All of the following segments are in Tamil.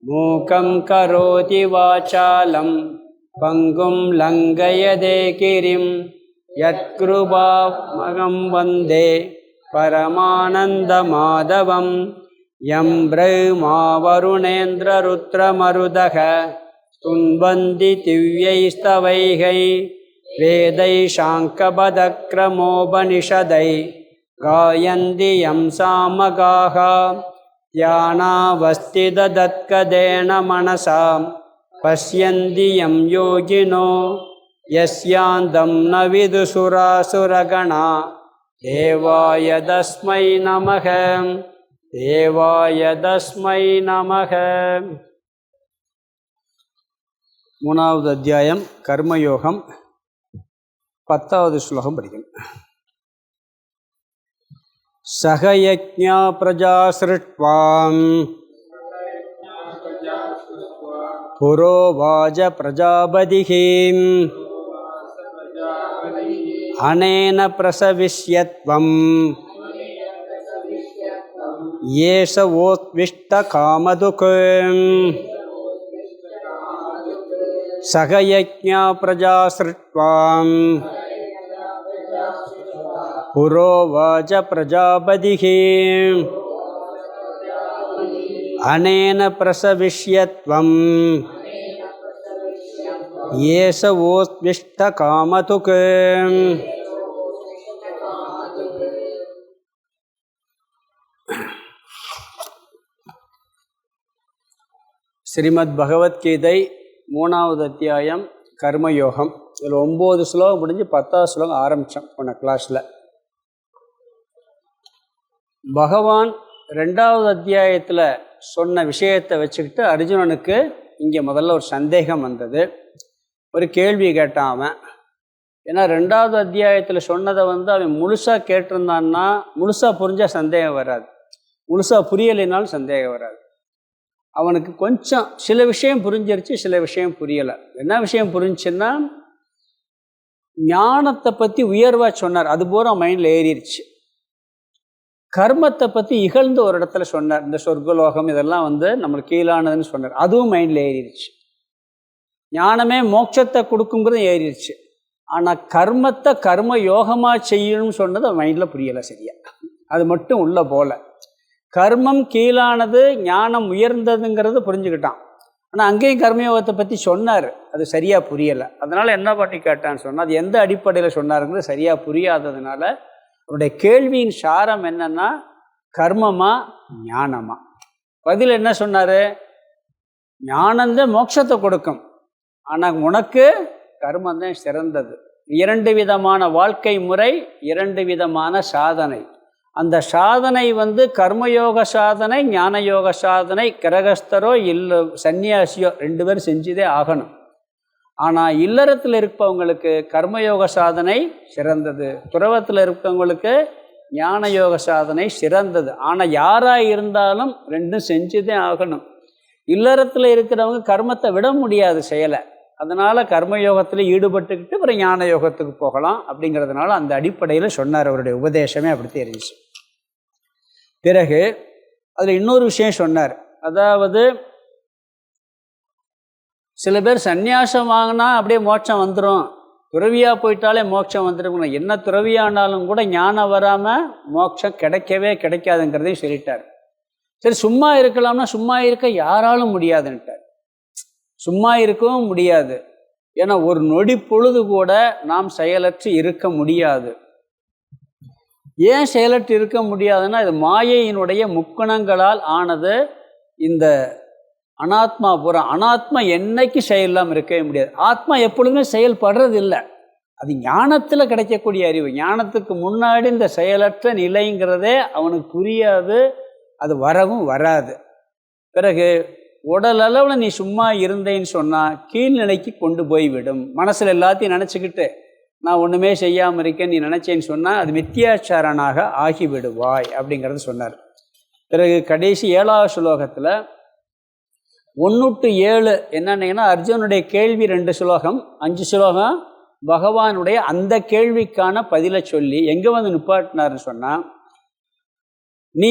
மூகம் கரோதி வாசாலம் பங்கும் லங்கயதே கிரிம் யத்கிருபாமகம் வந்தே பரமானந்த மாதவம். யம் பிரம்மா வருணேந்திர ருத்ரமருதக துன்வந்தி திவ்யைஸ்தவைகை வேதை சாங்கபதக்ரமோபனிஷதை காயந்தி யம் சாமகாஹ த்யானாவஸ்திததத்கதேன மனசாம் பஷ்யந்தி யம் யோகினோ யஸ்யாந்தம் ந விதுசுராசுரகணா. தேவாய தஸ்மை நமக, தேவாய தஸ்மை நமக. மூணாவது அத்தியாயம் கர்மயோகம், 10வது ஸ்லோகம் படிக்கணும். சகயஜ்ஞா பிரஜா ஸ்ருட்வாம் புரோவாஜ பிரஜாபதிஹீம் அனேன பிரசவிஷ்யத்வம் ஏஷ ஓத்விஷ்ட காமதுகம். சகயஜ்ஞா பிரஜா ஸ்ருட்வாம் புரோவாஜ பிரஜாபதிஹீம் அனேன பிரசவிஷ்யத்வம் ஏஷ ஓத்விஷ்ட காமதுகம். ஸ்ரீமத் பகவத்கீதை 3வது அத்தியாயம் கர்மயோகம். இதில் 9 ஸ்லோகம் முடிஞ்சு 10வது ஸ்லோகம் ஆரம்பித்தோம் போன கிளாஸில். பகவான் 2வது அத்தியாயத்தில் சொன்ன விஷயத்தை வச்சுக்கிட்டு அர்ஜுனனுக்கு இங்கே முதல்ல ஒரு சந்தேகம் வந்தது. ஒரு கேள்வி கேட்டான் அவன். ஏன்னா 2வது அத்தியாயத்தில் சொன்னதை அவன் முழுசாக கேட்டிருந்தான்னா முழுசாக புரிஞ்சால் சந்தேகம் வராது, முழுசாக புரியலைனாலும் சந்தேகம் வராது. அவனுக்கு கொஞ்சம் சில விஷயம் புரிஞ்சிருச்சு, சில விஷயம் புரியலை. என்ன விஷயம் புரிஞ்சுன்னா, ஞானத்தை பற்றி உயர்வாக சொன்னார், அது பூரா மைண்டில் ஏறிடுச்சு. கர்மத்தை பற்றி இகழ்ந்து ஒரு இடத்துல சொன்னார், இந்த சொர்க்கலோகம் இதெல்லாம் நம்மளுக்கு கீழானதுன்னு சொன்னார், அதுவும் மைண்டில் ஏறிடுச்சு. ஞானமே மோட்சத்தை கொடுக்குங்கிறது ஏறிடுச்சு. ஆனால் கர்மத்தை கர்ம யோகமாக செய்யணும்னு சொன்னது மைண்டில் புரியலை சரியா. அது மட்டும் உள்ள போல. கர்மம் கீழானது, ஞானம் உயர்ந்ததுங்கிறது புரிஞ்சுக்கிட்டான். ஆனால் அங்கேயும் கர்மயோகத்தை பற்றி சொன்னார், அது சரியாக புரியலை. அதனால் என்ன பண்ணி கேட்டான்னு சொன்னால், அது எந்த அடிப்படையில் சொன்னாருங்கிறது சரியாக புரியாததுனால அவருடைய கேள்வியின் சாரம் என்னன்னா, கர்மமா ஞானமா? பதில் என்ன சொன்னார்? ஞானந்தான் மோட்சத்தை கொடுக்கும், ஆனால் உனக்கு கர்மந்தான் சிறந்தது. 2 விதமான வாழ்க்கை முறை, 2 விதமான சாதனை. அந்த சாதனை கர்மயோக சாதனை, ஞான யோக சாதனை. கிரகஸ்தரோ இல்லை சன்னியாசியோ 2 பேரும் செஞ்சுதே ஆகணும். ஆனால் இல்லறத்தில் இருப்பவங்களுக்கு கர்மயோக சாதனை சிறந்தது, துறவத்தில் இருப்பவங்களுக்கு ஞான யோக சாதனை சிறந்தது. ஆனால் யாராக இருந்தாலும் 2ம் செஞ்சுதே ஆகணும். இல்லறத்தில் இருக்கிறவங்க கர்மத்தை விட முடியாது செயலை. அதனால் கர்மயோகத்தில் ஈடுபட்டுக்கிட்டு அப்புறம் ஞான யோகத்துக்கு போகலாம். அப்படிங்கிறதுனால அந்த அடிப்படையில் சொன்னார். அவருடைய உபதேசமே அப்படி தெரிஞ்சு. பிறகு அதில் இன்னொரு விஷயம் சொன்னார். அதாவது சில பேர் சந்நியாசம் வாங்கினா அப்படியே மோட்சம் வந்துடும், துறவியாக போயிட்டாலே மோட்சம் வந்துடும். என்ன துறவியானாலும் கூட ஞானம் வராமல் மோட்சம் கிடைக்கவே கிடைக்காதுங்கிறதையும் சொல்லிட்டார். சரி, சும்மா இருக்கலாம்னா சும்மா இருக்க யாராலும் முடியாதுன்ட்டார். சும்மா இருக்கவும் முடியாது. ஏன்னா ஒரு நொடி பொழுது கூட நாம் செயலற்று இருக்க முடியாது. ஏன் செயலற்று இருக்க முடியாதுன்னா, இது மாயையினுடைய முக்குணங்களால் ஆனது. இந்த அனாத்மா புறம், அனாத்மா என்னைக்கு செயலாமல் இருக்கவே முடியாது. ஆத்மா எப்பொழுதுமே செயல்படுறது இல்லை. அது ஞானத்தில் கிடைக்கக்கூடிய அறிவு. ஞானத்துக்கு முன்னாடி இந்த செயலற்ற நிலைங்கிறதே அவனுக்கு புரியாது, அது வரவும் வராது. பிறகு உடல் அளவில் நீ சும்மா இருந்தேன்னு சொன்னால் கீழ்நிலைக்கு கொண்டு போய்விடும். மனசில் எல்லாத்தையும் நினச்சிக்கிட்டு நான் ஒன்றுமே செய்யாமல் இருக்கேன் நீ நினச்சேன்னு சொன்னால் அது மித்தியாச்சாரனாக ஆகிவிடுவாய் அப்படிங்கிறது சொன்னார். பிறகு கடைசி 7வது ஸ்லோகத்தில் 1 to 7 என்னன்னீங்கன்னா, அர்ஜுனுடைய கேள்வி 2 ஸ்லோகம், 5 ஸ்லோகம் பகவானுடைய அந்த கேள்விக்கான பதிலை சொல்லி எங்கே நிப்பாட்டினார்னு சொன்னால், நீ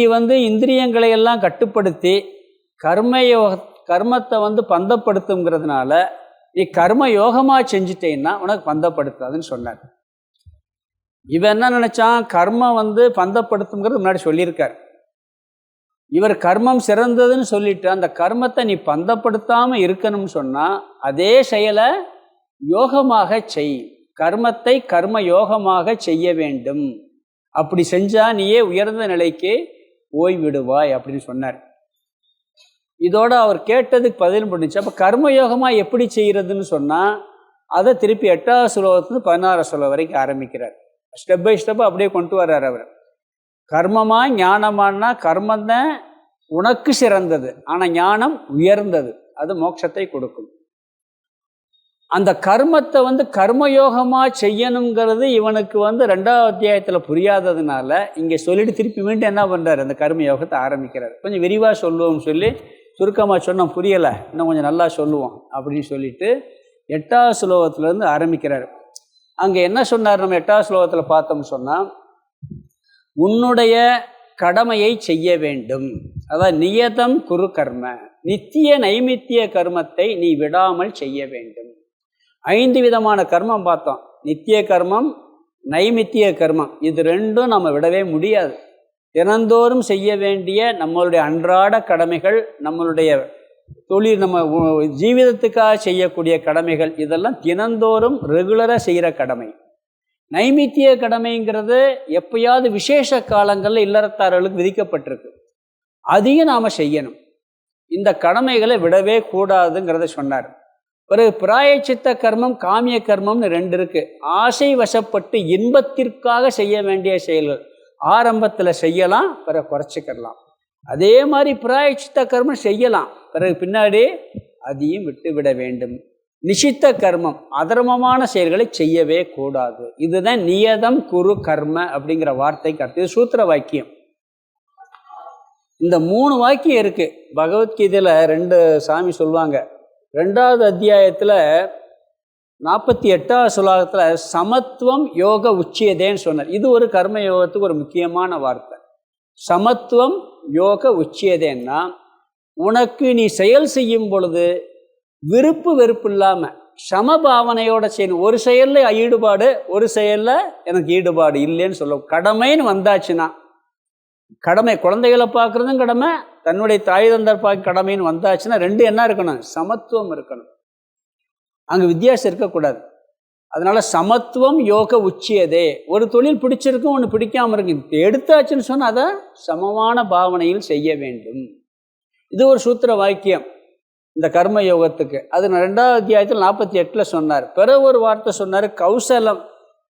இந்திரியங்களை எல்லாம் கட்டுப்படுத்தி கர்மத்தை வந்து பந்தப்படுத்துங்கிறதுனால நீ கர்ம யோகமாக செஞ்சுட்டேன்னா உனக்கு பந்தப்படுத்தாதுன்னு சொன்னார். இவன் என்ன நினைச்சான், கர்மம் வந்து பந்தப்படுத்துங்கிறது முன்னாடி சொல்லியிருக்கார். இவர் கர்மம் சிறந்ததுன்னு சொல்லிட்டு அந்த கர்மத்தை நீ பந்தப்படுத்தாமல் இருக்கணும்னு சொன்னால் அதே செயலை யோகமாக செய், கர்மத்தை கர்ம யோகமாக செய்ய வேண்டும். அப்படி செஞ்சால் நீயே உயர்ந்த நிலைக்கு ஓய்விடுவாய் அப்படின்னு சொன்னார். இதோட அவர் கேட்டதுக்கு பதில் பண்ணிச்சு. அப்போ கர்மயோகமாக எப்படி செய்கிறதுன்னு சொன்னால் அதை திருப்பி 8வது ஸ்லோகத்துலேருந்து 16 ஸ்லோகம் வரைக்கும் ஆரம்பிக்கிறார். ஸ்டெப் பை ஸ்டெப்பாக அப்படியே கொண்டு வர்றார் அவர். கர்மமா ஞானமானா கர்மம் தான் உனக்கு சிறந்தது, ஆனால் ஞானம் உயர்ந்தது, அது மோட்சத்தை கொடுக்கும். அந்த கர்மத்தை வந்து கர்மயோகமாக செய்யணுங்கிறது இவனுக்கு வந்து 2வது அத்தியாயத்தில் புரியாததுனால இங்கே சொல்லிட்டு திருப்பி மீண்டும் என்ன பண்ணுறாரு, அந்த கர்மயோகத்தை ஆரம்பிக்கிறார். கொஞ்சம் விரிவாக சொல்லுவோம்னு சொல்லி சுருக்கமாக சொன்னோம், புரியலை, இன்னும் கொஞ்சம் நல்லா சொல்லுவோம் அப்படின்னு சொல்லிட்டு 8வது ஸ்லோகத்திலேருந்து ஆரம்பிக்கிறார். அங்கே என்ன சொன்னார், நம்ம 8வது ஸ்லோகத்தில் பார்த்தோம்னு சொன்னால், உன்னுடைய கடமையை செய்ய வேண்டும். அதாவது நியதம் குரு கர்ம, நித்திய நைமித்திய கர்மத்தை நீ விடாமல் செய்ய வேண்டும். 5 விதமான கர்மம் பார்த்தோம். நித்திய கர்மம், நைமித்திய கர்மம், இது ரெண்டும் நம்ம விடவே முடியாது. தினந்தோறும் செய்ய வேண்டிய நம்மளுடைய அன்றாட கடமைகள், நம்மளுடைய தொழில், நம்ம ஜீவிதத்துக்காக செய்யக்கூடிய கடமைகள், இதெல்லாம் தினந்தோறும் ரெகுலராக செய்கிற கடமை. நைமித்திய கடமைங்கிறது எப்பயாவது விசேஷ காலங்களில் இல்லறத்தார்களுக்கு விதிக்கப்பட்டிருக்கு, அதையும் நாம் செய்யணும். இந்த கடமைகளை விடவே கூடாதுங்கிறத சொன்னார். பிறகு பிராயச்சித்த கர்மம், காமிய கர்மம்னு 2 இருக்குது. ஆசை வசப்பட்டு இன்பத்திற்காக செய்ய வேண்டிய செயல்கள் ஆரம்பத்தில் செய்யலாம், பிறகு குறைச்சிக்கலாம். அதே மாதிரி பிராயச்சித்த கர்மம் செய்யலாம், பிறகு பின்னாடி அதையும் விட்டு விட வேண்டும். நிஷித்த கர்மம், அதர்மமான செயல்களை செய்யவே கூடாது. இதுதான் நியதம் குரு கர்ம அப்படிங்கிற வார்த்தைக்கு அர்த்தம். இது சூத்திர வாக்கியம். இந்த 3 வாக்கியம் இருக்கு பகவத்கீதையில். 2 சாமி சொல்லுவாங்க. 2வது அத்தியாயத்தில் 48வது ஸ்லோகத்தில் சமத்துவம் யோக உச்சியதேன்னு சொன்னார். இது ஒரு கர்ம யோகத்துக்கு ஒரு முக்கியமான வார்த்தை. சமத்துவம் யோக உச்சியதேன்னா, உனக்கு நீ செயல் செய்யும் பொழுது விருப்பு வெறுப்பு இல்லாமல் சமபாவனையோட செய்யணும். ஒரு செயலில் ஈடுபாடு, ஒரு செயலில் எனக்கு ஈடுபாடு இல்லைன்னு சொல்லுவோம். கடமைன்னு வந்தாச்சுன்னா, கடமை குழந்தைகளை பார்க்குறதும் கடமை, தன்னுடைய தாய் தந்தர் பார்க்க கடமைன்னு வந்தாச்சுன்னா 2 என்ன இருக்கணும், சமத்துவம் இருக்கணும். அங்கே வித்தியாசம் இருக்கக்கூடாது. அதனால சமத்துவம் யோக உச்சியதே. ஒரு தொழில் பிடிச்சிருக்கும், ஒன்று பிடிக்காமல் இருக்கு, எடுத்தாச்சுன்னு சொன்னால் அதை சமமான பாவனையில் செய்ய வேண்டும். இது ஒரு சூத்திர வாக்கியம் இந்த கர்ம யோகத்துக்கு. அது 2வது அத்தியாயத்தில் 48 சொன்னார். பிறகு ஒரு வார்த்தை சொன்னார், கௌசலம்,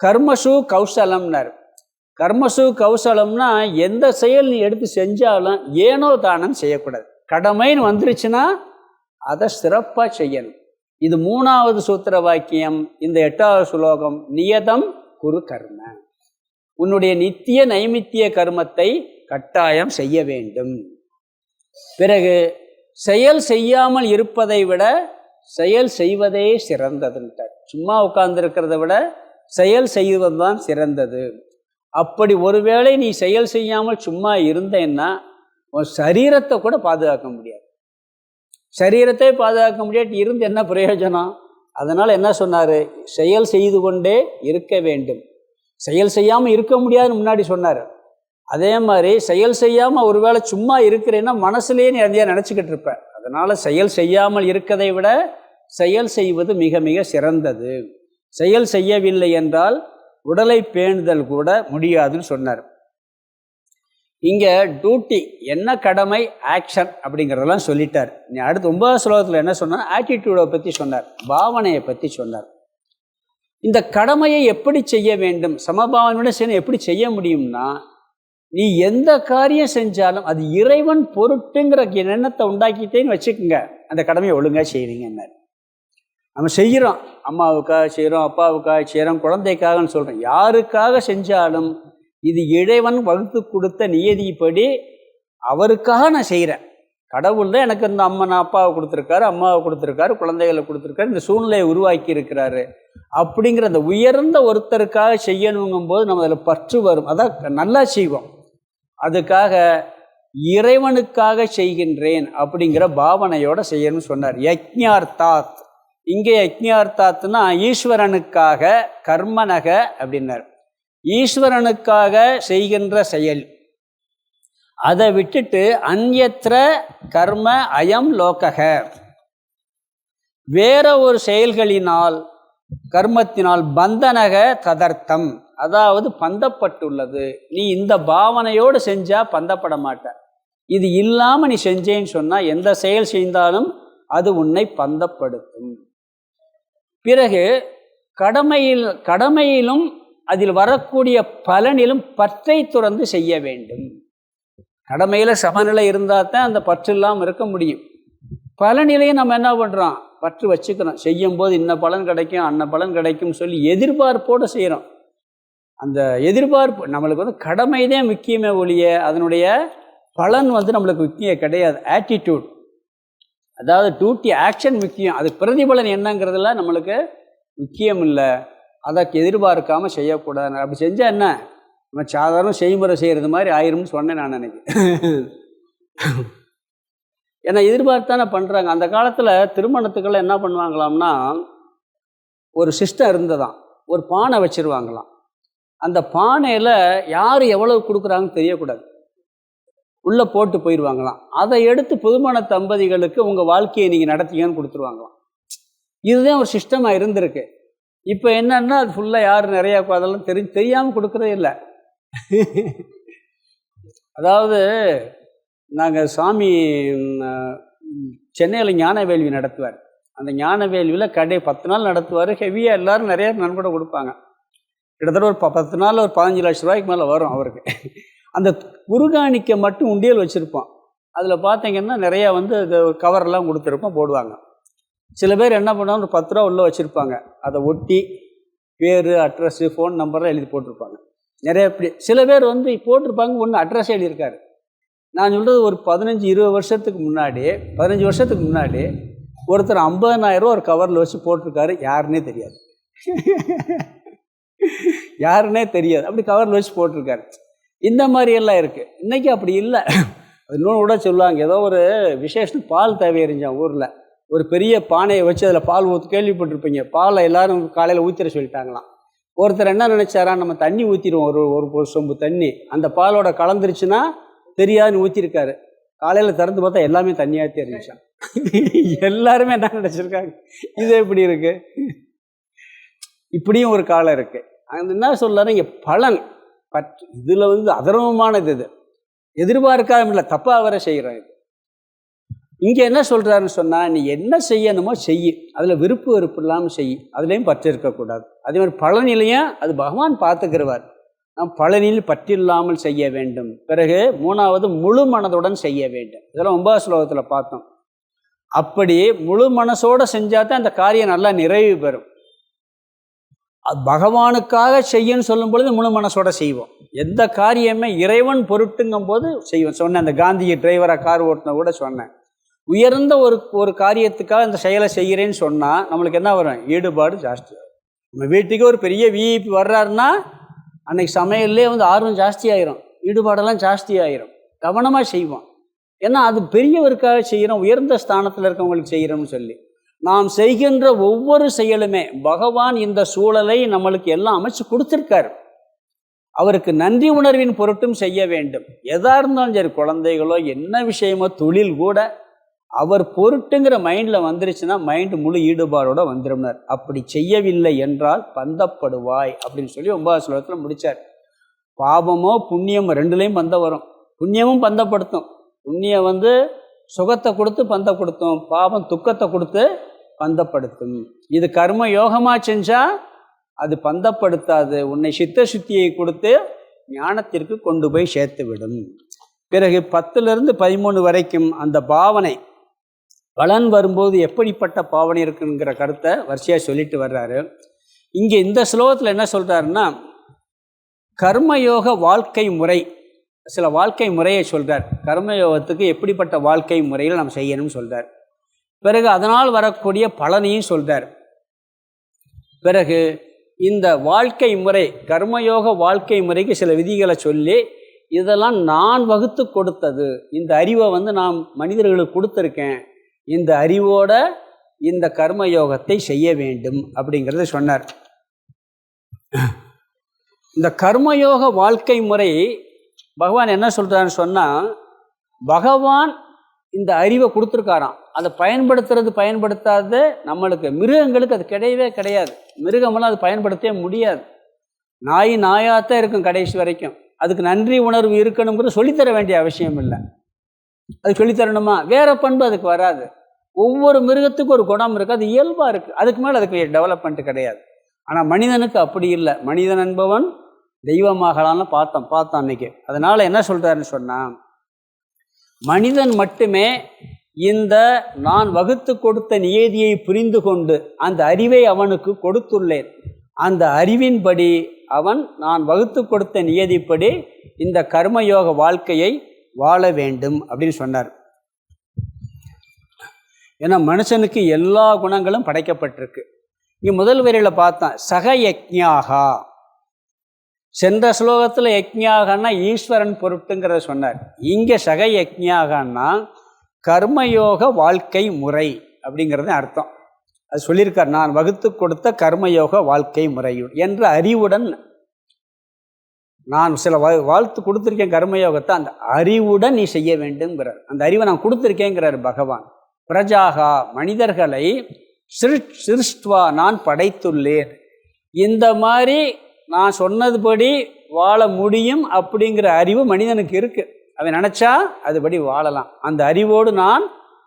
கர்மசு கௌசலம்னார். கர்மசு கௌசலம்னா எந்த செயல் நீ எடுத்து செஞ்சாலும் ஏனோ தானம் செய்யக்கூடாது. கடமைன்னு வந்துருச்சுன்னா அதை சிறப்பாக செய்யணும். இது 3வது சூத்திர வாக்கியம். இந்த 8வது ஸ்லோகம் நியதம் குரு கர்ம, உன்னுடைய நித்திய நைமித்திய கர்மத்தை கட்டாயம் செய்ய வேண்டும். பிறகு செயல் செய்யாமல் இருப்பதை விட செயல் செய்வதே சிறந்ததுன்ட்டார். சும்மா உட்கார்ந்துருக்கிறத விட செயல் செய்வது தான் சிறந்தது. அப்படி ஒருவேளை நீ செயல் செய்யாமல் சும்மா இருந்தேன்னா உன் சரீரத்தை கூட பாதுகாக்க முடியாது. சரீரத்தை பாதுகாக்க முடியாது, இருந்து என்ன பிரயோஜனம்? அதனால் என்ன சொன்னார், செயல் செய்து கொண்டே இருக்க வேண்டும். செயல் செய்யாமல் இருக்க முடியாதுன்னு முன்னாடி சொன்னார். அதே மாதிரி செயல் செய்யாமல் ஒருவேளை சும்மா இருக்கிறேன்னா மனசுலேயே நீ எதையா நினச்சிக்கிட்டு இருப்பேன். அதனால் செயல் செய்யாமல் இருக்கதை விட செயல் செய்வது மிக மிக சிறந்தது. செயல் செய்யவில்லை என்றால் உடலை பேணுதல் கூட முடியாதுன்னு சொன்னார். இங்கே டியூட்டி என்ன, கடமை, ஆக்ஷன் அப்படிங்கிறதெல்லாம் சொல்லிட்டார். நீ அடுத்து 9வது ஸ்லோகத்தில் என்ன சொன்னார், ஆட்டிடியூடை பற்றி சொன்னார், பாவனையை பற்றி சொன்னார். இந்த கடமையை எப்படி செய்ய வேண்டும், சமபாவனையோட செய்ய எப்படி செய்ய முடியும்னா, நீ எந்த காரியம் செஞ்சாலும் அது இறைவன் பொருட்டுங்கிற எண்ணத்தை உண்டாக்கிட்டேன்னு வச்சுக்கோங்க, அந்த கடமையை ஒழுங்காக செய்வீங்கன்னார். நம்ம செய்கிறோம், அம்மாவுக்காக செய்கிறோம், அப்பாவுக்காக செய்கிறோம், குழந்தைக்காகன்னு சொல்கிறோம். யாருக்காக செஞ்சாலும் இது இறைவன் வகுத்து கொடுத்த நியதிப்படி அவருக்காக நான் செய்கிறேன். கடவுள் தான் எனக்கு இந்த அப்பாவை கொடுத்துருக்காரு, அம்மாவை கொடுத்துருக்காரு, குழந்தைகளை கொடுத்துருக்காரு, இந்த சூழ்நிலையை உருவாக்கி இருக்கிறாரு அப்படிங்கிற அந்த உயர்ந்த ஒருத்தருக்காக செய்யணுங்கும் போது நம்ம அதில் பற்று வரும். அதான் நல்லா செய்வோம். அதுக்காக இறைவனுக்காக செய்கின்றேன் அப்படிங்கிற பாவனையோட செய்யணும்னு சொன்னார். யஜ்ஞார்த்தாத், இங்கே யஜ்ஞார்த்தாத்னா ஈஸ்வரனுக்காக, கர்மனக அப்படின்னார். ஈஸ்வரனுக்காக செய்கின்ற செயல். அதை விட்டுட்டு அந்யத்ர கர்ம அயம் லோகக, வேற ஒரு செயல்களினால் கர்மத்தினால் பந்தனக ததர்த்தம், அதாவது பந்தப்பட்டுள்ளது. நீ இந்த பாவனையோடு செஞ்சா பந்தப்பட மாட்ட. இது இல்லாமல் நீ செஞ்சேன்னு சொன்னால் எந்த செயல் செய்தாலும் அது உன்னை பந்தப்படுத்தும். பிறகு கடமையிலும் அதில் வரக்கூடிய பலனிலும் பற்றை துறந்து செய்ய வேண்டும். கடமையில் சமநிலை இருந்தால் தான் அந்த பற்று இல்லாமல் இருக்க முடியும். பலனிலையும் நம்ம என்ன பண்ணுறோம், பற்று வச்சுக்கிறோம். செய்யும்போது இன்ன பலன் கிடைக்கும், அன்ன பலன் கிடைக்கும் சொல்லி எதிர்பார்ப்போடு செய்கிறோம். அந்த எதிர்பார்ப்பு நம்மளுக்கு வந்து கடமை தான் முக்கியமே ஒழிய அதனுடைய பலன் வந்து நம்மளுக்கு முக்கியம் கிடையாது. ஆட்டிடியூட், அதாவது டியூட்டி ஆக்ஷன் முக்கியம். அது பிரதிபலன் என்னங்கிறதுல நம்மளுக்கு முக்கியம் இல்லை. அதற்கு எதிர்பார்க்காமல் செய்யக்கூடாது. அப்படி செஞ்சால் என்ன, நம்ம சாதாரண செய்முறை செய்கிறது மாதிரி ஆயிரும்னு சொன்னேன் நான் நினைக்கிறேன். ஏன்னா எதிர்பார்த்தானே பண்ணுறாங்க. அந்த காலத்தில் திருமணத்துக்கெல்லாம் என்ன பண்ணுவாங்களாம்னா, ஒரு சிஸ்டம் இருந்ததான், ஒரு பானை வச்சுருவாங்களாம். அந்த பானையில் யார் எவ்வளவு கொடுக்குறாங்கன்னு தெரியக்கூடாது, உள்ளே போட்டு போயிடுவாங்களாம். அதை எடுத்து புதுமண தம்பதிகளுக்கு உங்கள் வாழ்க்கையை நீங்கள் நடத்திங்கன்னு கொடுத்துருவாங்களாம். இதுதான் ஒரு சிஸ்டமாக இருந்திருக்கு. இப்போ என்னன்னா அது ஃபுல்லாக யார் நிறையா அதெல்லாம் தெரியாமல் கொடுக்குறதே இல்லை. அதாவது நாங்கள் சாமி சென்னையில் ஞான வேள்வி நடத்துவார். அந்த ஞான வேள்வியில் கடை 10 நாள் நடத்துவார். ஹெவியாக எல்லோரும் நிறைய நன்கொடை கொடுப்பாங்க. கிட்டத்தட்ட ஒரு 10 நாள் ஒரு 15 லட்ச ரூபாய்க்கு மேலே வரும் அவருக்கு. அந்த குருகாணிக்கை மட்டும் உண்டியல் வச்சுருப்பான். அதில் பார்த்தீங்கன்னா நிறையா வந்து கவரெல்லாம் கொடுத்துருப்போம், போடுவாங்க. சில பேர் என்ன பண்ணுவாங்க, ஒரு 10 ரூபா உள்ளே வச்சுருப்பாங்க. அதை ஒட்டி பேர், அட்ரஸ்ஸு, ஃபோன் நம்பர்லாம் எழுதி போட்டிருப்பாங்க. நிறைய இப்படி சில பேர் வந்து போட்டிருப்பாங்க, ஒன்று அட்ரஸே எழுதியிருக்காரு. நான் சொல்கிறது ஒரு 15-20 வருஷத்துக்கு முன்னாடி, 15 வருஷத்துக்கு முன்னாடி ஒருத்தர் 50,000 ரூபா ஒரு கவரில் வச்சு போட்டிருக்காரு. யாருன்னே தெரியாது, யாருன்னே தெரியாது, அப்படி கவரில் வச்சு போட்டிருக்காரு. இந்த மாதிரியெல்லாம் இருக்குது. இன்றைக்கி அப்படி இல்லை. அது இன்னொன்று கூட சொல்லுவாங்க, ஏதோ ஒரு விசேஷத்துக்கு பால் தேவை எறிஞ்சான் ஊரில். ஒரு பெரிய பானையை வச்சு அதில் பால் கேள்விப்பட்டிருப்பீங்க. பாலை எல்லோரும் காலையில் ஊற்றிட சொல்லிட்டாங்களாம். ஒருத்தர் என்ன நினச்சாரா, நம்ம தண்ணி ஊற்றிடுவோம், ஒரு சொம்பு தண்ணி, அந்த பாலோட கலந்துருச்சுன்னா தெரியாதுன்னு ஊற்றிருக்காரு. காலையில் திறந்து பார்த்தா எல்லாமே தண்ணியாகத்தே இருந்துச்சான். எல்லாருமே என்ன நினச்சிருக்காங்க, இது எப்படி இருக்குது, இப்படியும் ஒரு காலம் இருக்குது. அது என்ன சொல்கிறாரு இங்கே, பலன் பற்று இதில் வந்து அதர்மமானது. இது எதிர்பார்க்காம இல்லை, தப்பாக வர செய்கிறோம். இது இங்கே என்ன சொல்கிறாருன்னு சொன்னால், நீ என்ன செய்யணுமோ செய், அதில் விருப்பு வெறுப்பு இல்லாமல் செய், அதுலேயும் பற்று இருக்கக்கூடாது. அதே மாதிரி பலனிலையும் அது பகவான் பார்த்துக்கிறவார். நாம் பலனில் பற்றில்லாமல் செய்ய வேண்டும். பிறகு 3வது முழு மனதுடன் செய்ய வேண்டும். இதெல்லாம் 9வது ஸ்லோகத்தில் பார்த்தோம். அப்படி முழு மனசோடு செஞ்சால் தான் அந்த காரியம் நல்லா நிறைவு பெறும். அது பகவானுக்காக செய்யன்னு சொல்லும் பொழுது முழு மனசோட செய்வோம். எந்த காரியமே இறைவன் பொருட்டுங்கும் போது செய்வோம். சொன்னேன், அந்த காந்தியை டிரைவராக கார் ஓட்டின கூட சொன்னேன். உயர்ந்த ஒரு காரியத்துக்காக இந்த செயலை செய்கிறேன்னு சொன்னால் நம்மளுக்கு என்ன வரும், ஈடுபாடு ஜாஸ்தியாகும். நம்ம வீட்டுக்கு ஒரு பெரிய விஐபி வர்றாருன்னா அன்றைக்கி சமையல்லே வந்து ஆர்வம் ஜாஸ்தியாயிரும், ஈடுபாடெல்லாம் ஜாஸ்தியாயிரும், கவனமாக செய்வோம். ஏன்னா அது பெரியவருக்காக செய்கிறோம், உயர்ந்த ஸ்தானத்தில் இருக்கவங்களுக்கு செய்கிறோம்னு சொல்லி. நாம் செய்கின்ற ஒவ்வொரு செயலுமே பகவான் இந்த சூழலை நம்மளுக்கு எல்லாம் அமைச்சு கொடுத்துருக்காரு. அவருக்கு நன்றி உணர்வின் பொருட்டும் செய்ய வேண்டும். எதா இருந்தாலும் சரி, குழந்தைகளோ என்ன விஷயமோ தொழில் கூட அவர் பொருட்டுங்கிற மைண்டில் வந்துருச்சுன்னா மைண்டு முழு ஈடுபாடோடு வந்துடும்னார். அப்படி செய்யவில்லை என்றால் பந்தப்படுவாய் அப்படின்னு சொல்லி 9வது ஸ்லோகத்தில் முடித்தார். பாவமோ புண்ணியமோ ரெண்டுலேயும் பந்தம் வரும். புண்ணியமும் பந்தப்படுத்தும். புண்ணியம் வந்து சுகத்தை கொடுத்து பந்தப்படுத்தும், பாவம் துக்கத்தை கொடுத்து பந்தப்படுத்தும். இது கர்ம யோகமாக செஞ்சால் அது பந்தப்படுத்தாது, உன்னை சித்த சுத்தியை கொடுத்து ஞானத்திற்கு கொண்டு போய் சேர்த்து விடும். பிறகு 10லிருந்து 13 வரைக்கும் அந்த பாவனை பலன் வரும்போது எப்படிப்பட்ட பாவனை இருக்குங்கிற கருத்தை வரிசையாக சொல்லிட்டு வர்றாரு. இங்கே இந்த ஸ்லோகத்தில் என்ன சொல்கிறாருன்னா, கர்மயோக வாழ்க்கை முறை, சில வாழ்க்கை முறையை சொல்கிறார். கர்மயோகத்துக்கு எப்படிப்பட்ட வாழ்க்கை முறையில் நம்ம செய்யணும்னு சொல்கிறார். பிறகு அதனால் வரக்கூடிய பலனையும் சொல்கிறார். பிறகு இந்த வாழ்க்கை முறை, கர்மயோக வாழ்க்கை முறைக்கு சில விதிகளை சொல்லி இதெல்லாம் நான் வகுத்து கொடுத்தது. இந்த அறிவை வந்து நான் மனிதர்களுக்கு கொடுத்துருக்கேன். இந்த அறிவோட இந்த கர்மயோகத்தை செய்ய வேண்டும் அப்படிங்கிறத சொன்னார். இந்த கர்மயோக வாழ்க்கை முறை பகவான் என்ன சொல்கிறான்னு சொன்னால், பகவான் இந்த அறிவை கொடுத்துருக்காராம். அதை பயன்படுத்தாத நம்மளுக்கு, மிருகங்களுக்கு அது கிடையவே கிடையாது. மிருகமெல்லாம் அது பயன்படுத்தவே முடியாது. நாயாகத்தான் இருக்கும் கடைசி வரைக்கும். அதுக்கு நன்றி உணர்வு இருக்கணுங்கிறது சொல்லித்தர வேண்டிய அவசியம் இல்லை. அது சொல்லித்தரணுமா? வேற பண்பு அதுக்கு வராது. ஒவ்வொரு மிருகத்துக்கும் ஒரு குணம் இருக்குது, அது இயல்பாக இருக்குது. அதுக்கு மேலே அதுக்கு டெவலப்மெண்ட் கிடையாது. ஆனால் மனிதனுக்கு அப்படி இல்லை. மனிதன் என்பவன் தெய்வமாகலான்னு பார்த்தோம் அன்னைக்கு. அதனால் என்ன சொல்கிறாருன்னு சொன்னால், மனிதன் மட்டுமே இந்த நான் வகுத்து கொடுத்த நியதியை புரிந்து கொண்டு அந்த அறிவை அவனுக்கு கொடுத்துள்ளேன். அந்த அறிவின்படி அவன் நான் வகுத்து கொடுத்த நியதிப்படி இந்த கர்மயோக வாழ்க்கையை வாழ வேண்டும் அப்படின்னு சொன்னார். ஏன்னா மனுஷனுக்கு எல்லா குணங்களும் படைக்கப்பட்டிருக்கு. இங்கே முதல் வரியில் பார்த்தா சக யக்ஞாகா. சென்ற ஸ்லோகத்தில் யக்ஞாகன்னா ஈஸ்வரன் பொருட்டுங்கிறத சொன்னார். இங்கே சக யக்ஞாகன்னா கர்மயோக வாழ்க்கை முறை அப்படிங்கிறது அர்த்தம். அது சொல்லியிருக்கார், நான் வகுத்து கொடுத்த கர்மயோக வாழ்க்கை முறையுடன் என்ற அறிவுடன். நான் சில வாழ்த்து கொடுத்துருக்கேன் கர்மயோகத்தை, அந்த அறிவுடன் நீ செய்ய வேண்டும்ங்கிறார். அந்த அறிவை நான் கொடுத்துருக்கேங்கிறார் பகவான். பிரஜாகா, மனிதர்களை சிருஷ்டுவா, நான் படைத்துள்ளேன். இந்த மாதிரி நான் சொன்னதுபடி வாழ முடியும் அப்படிங்கிற அறிவு மனிதனுக்கு இருக்குது. அவன் நினச்சா அதுபடி வாழலாம். அந்த அறிவோடு நான்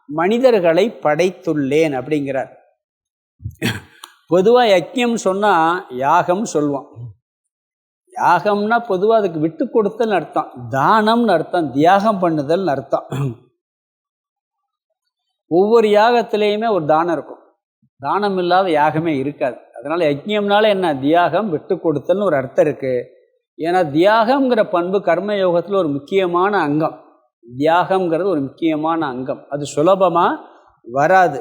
மனிதர்களை படைத்துள்ளேன் அப்படிங்கிறார். பொதுவாக யஜ்ஞம் சொன்னால் யாகம் சொல்லுவோம். யாகம்னா பொதுவாக அதுக்கு விட்டு கொடுத்தல்னு அர்த்தம், தானம்னு அர்த்தம், தியாகம் பண்ணுதல்னு அர்த்தம். ஒவ்வொரு யாகத்திலையுமே ஒரு தானம் இருக்கும். தானம் இல்லாத யாகமே இருக்காது. அதனால் யஜ்ஞம்னால என்ன, தியாகம், விட்டு கொடுத்தல்னு ஒரு அர்த்தம் இருக்குது. ஏன்னா தியாகம்ங்கிற பண்பு கர்மயோகத்தில் ஒரு முக்கியமான அங்கம். தியாகம்ங்கிறது ஒரு முக்கியமான அங்கம், அது சுலபமாக வராது.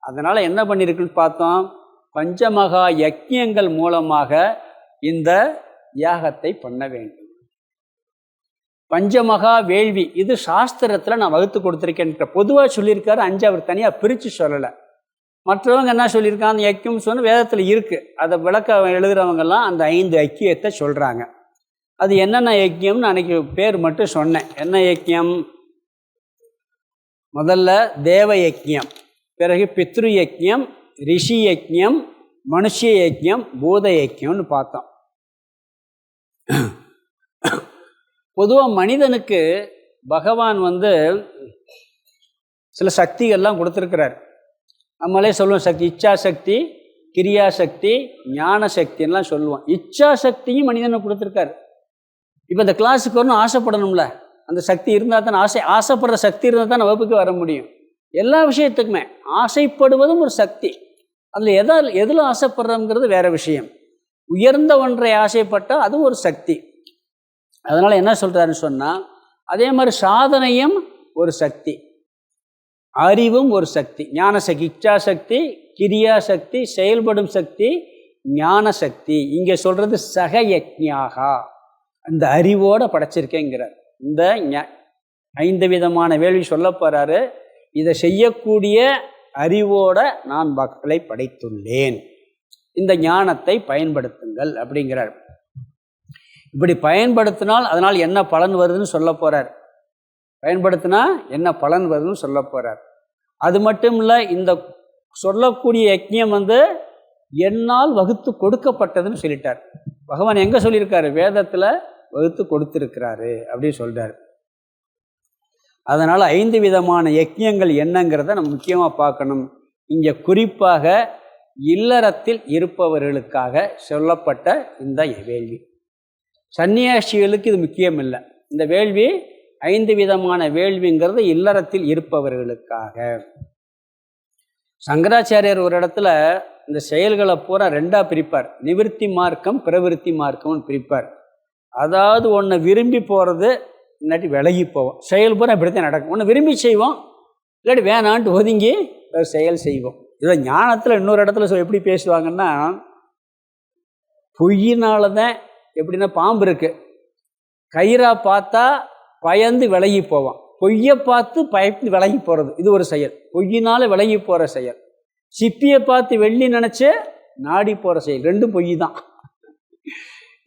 அதனால் என்ன பண்ணியிருக்குன்னு பார்த்தோம், பஞ்சமகா யஜ்ஞங்கள் மூலமாக இந்த தியாகத்தை பண்ண வேண்டும். பஞ்சமகா வேள்வி இது சாஸ்திரத்தில் நான் வகுத்து கொடுத்துருக்கேன். பொதுவாக சொல்லியிருக்காரு, 5 அவர் தனியாக பிரித்து சொல்லலை. மற்றவங்க என்ன சொல்லியிருக்காங்க, அந்த யக்கியம் சொன்ன வேதத்தில் இருக்குது. அதை விளக்க எழுதுகிறவங்கெல்லாம் அந்த 5 ஐக்கியத்தை சொல்கிறாங்க. அது என்னென்ன யக்கியம்னு அன்றைக்கி பேர் மட்டும் சொன்னேன். என்ன யக்கியம்? முதல்ல தேவ யக்கியம், பிறகு பித்ரு யக்கியம், ரிஷி யக்கியம், மனுஷ யக்கியம், பூத யக்கியம்னு பார்த்தோம். பொதுவாக மனிதனுக்கு பகவான் சில சக்திகள்லாம் கொடுத்துருக்கிறார். நம்மளே சொல்லுவோம் சக்தி, இச்சா சக்தி, கிரியா சக்தி, ஞான சக்தின்லாம் சொல்லுவோம். இச்சா சக்தியும் மனிதனுக்கு கொடுத்துருக்காரு. இப்போ இந்த கிளாஸுக்கு வரணும் ஆசைப்படணும்ல, அந்த சக்தி இருந்தால் தான், ஆசைப்படுற சக்தி இருந்தால் தான் வகுப்புக்கு வர முடியும். எல்லா விஷயத்துக்குமே ஆசைப்படுவதும் ஒரு சக்தி. அதில் எதில் ஆசைப்படுறோங்கிறது வேற விஷயம். உயர்ந்த ஒன்றை ஆசைப்பட்டால் அதுவும் ஒரு சக்தி. அதனால் என்ன சொல்கிறாருன்னு சொன்னால், அதே மாதிரி சாதனையும் ஒரு சக்தி, அறிவும் ஒரு சக்தி. ஞான சக்தி, இச்சா சக்தி, கிரியா சக்தி, செயல்படும் சக்தி, ஞான சக்தி. இங்கே சொல்கிறது சக யக்ஞாகா, அந்த அறிவோடு படைச்சிருக்கேங்கிறார். இந்த 5 விதமான வேள்வி சொல்ல போகிறாரு. இதை செய்யக்கூடிய அறிவோட நான் மக்களை படைத்துள்ளேன், இந்த ஞானத்தை பயன்படுத்துங்கள் அப்படிங்கிறார். இப்படி பயன்படுத்தினால் அதனால் என்ன பலன் வருதுன்னு சொல்ல போகிறார். பயன்படுத்தினா என்ன பலன் வருதுன்னு சொல்ல போகிறார். அது மட்டும் இல்லை, இந்த சொல்லக்கூடிய யஜ்ஞம் என்னால் வகுத்து கொடுக்கப்பட்டதுன்னு சொல்லிட்டார். பகவான் எங்கே சொல்லியிருக்காரு? வேதத்தில் வகுத்து கொடுத்துருக்கிறாரு அப்படின்னு சொல்கிறார். அதனால் 5 விதமான யஜ்ஞங்கள் என்னங்கிறத நம்ம முக்கியமாக பார்க்கணும். இங்கே குறிப்பாக இல்லறத்தில் இருப்பவர்களுக்காக சொல்லப்பட்ட இந்த வேள்வி. சன்னியாசிகளுக்கு இது முக்கியம் இல்லை. இந்த வேள்வி 5 விதமான வேள்விங்கிறது இல்லறத்தில் இருப்பவர்களுக்காக. சங்கராச்சாரியர் ஒரு இடத்துல இந்த செயல்களை பூரா 2ஆக பிரிப்பார். நிவிருத்தி மார்க்கம், பிரவிருத்தி மார்க்கம்னு பிரிப்பார். அதாவது ஒன்று விரும்பி போகிறது, இல்லாட்டி விலகி போவோம். செயல் பூரா இப்படித்தான் நடக்கும். ஒன்று விரும்பி செய்வோம், இல்லாட்டி வேணான்ட்டு ஒதுங்கி ஒரு செயல் செய்வோம். இதை ஞானத்தில் இன்னொரு இடத்துல எப்படி பேசுவாங்கன்னா, பொய்யினால தான், எப்படின்னா பாம்பு இருக்குது, கயிறா பார்த்தா பயந்து விலகி போவான், பொய்யை பார்த்து பயந்து விலகி போகிறது இது ஒரு செயல், பொய்யினால விலகி போகிற செயல். சிப்பியை பார்த்து வெள்ளி நினச்சி நாடி போகிற செயல், ரெண்டும் பொய் தான்.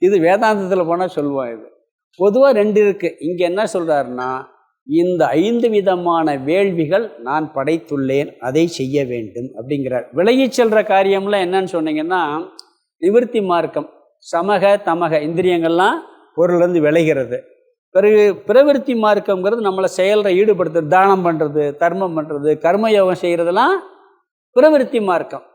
இது வேதாந்தத்தில் போனால் சொல்லுவான். இது பொதுவாக ரெண்டு இருக்குது. இங்கே என்ன சொல்கிறாருன்னா, இந்த 5 விதமான வேள்விகள் நான் படைத்துள்ளேன், அதை செய்ய வேண்டும் அப்படிங்கிறார். விலகி செல்கிற காரியம்லாம் என்னன்னு சொன்னீங்கன்னா, நிவர்த்தி மார்க்கம், சமக தமக இந்திரியங்கள்லாம் பொருளிலிருந்து விளைகிறது. பிறகு பிரவிற்த்தி மார்க்கம்ங்கிறது நம்மளை செயலில் ஈடுபடுத்துறது, தானம் பண்ணுறது, தர்மம் பண்ணுறது, கர்மயோகம் செய்கிறதெல்லாம் பிரவிற்த்தி மார்க்கம்.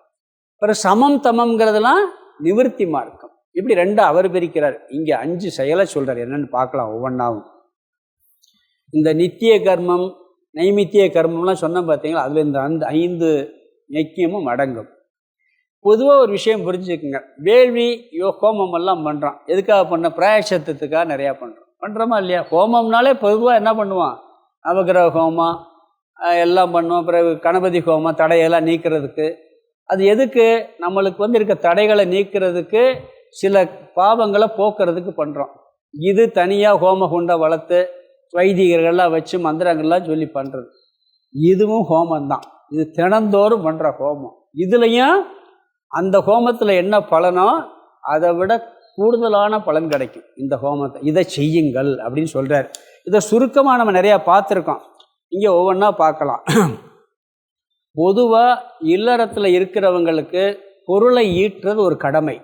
பிறகு சமம் தமம்ங்கிறதுலாம் நிவர்த்தி மார்க்கம். இப்படி ரெண்டு அவர் பிரிக்கிறார். இங்கே 5 செயலை சொல்கிறார். என்னென்னு பார்க்கலாம் ஒவ்வொன்றாவும். இந்த நித்திய கர்மம் நைமித்திய கர்மம்லாம் சொன்னோம் பார்த்தீங்களா, அதில் இந்த 5 யக்கியமும் அடங்கும். பொதுவாக ஒரு விஷயம் புரிஞ்சுக்குங்க, வேள்வி ஹோமம் எல்லாம் பண்ணுறோம். எதுக்காக பண்ண? பிராயசத்துக்காக நிறையா பண்ணுறோமா இல்லையா? ஹோமம்னாலே பொதுவாக என்ன பண்ணுவான்? நவகிரக ஹோமம் எல்லாம் பண்ணுவோம். பிறகு கணபதி ஹோமம் தடையெல்லாம் நீக்கிறதுக்கு. அது எதுக்கு? நம்மளுக்கு இருக்க தடைகளை நீக்கிறதுக்கு, சில பாவங்களை போக்குறதுக்கு பண்ணுறோம். இது தனியாக ஹோம குண்டை வளர்த்து வைதிகர்கள்லாம் வச்சு மந்திரங்கள்லாம் சொல்லி பண்ணுறது, இதுவும் ஹோமந்தான். இது தினந்தோறும் பண்ணுற ஹோமம். இதுலேயும் அந்த ஹோமத்தில் என்ன பலனோ அதை விட கூடுதலான பலன் கிடைக்கும் இந்த ஹோமத்தை. இதை செய்யுங்கள் அப்படின்னு சொல்கிறார். இதை சுருக்கமாக நம்ம நிறையா பார்த்துருக்கோம். இங்கே ஒவ்வொன்றா பார்க்கலாம். பொதுவாக இல்லறத்தில் இருக்கிறவங்களுக்கு பொருளை ஈட்டுறது ஒரு கடமை,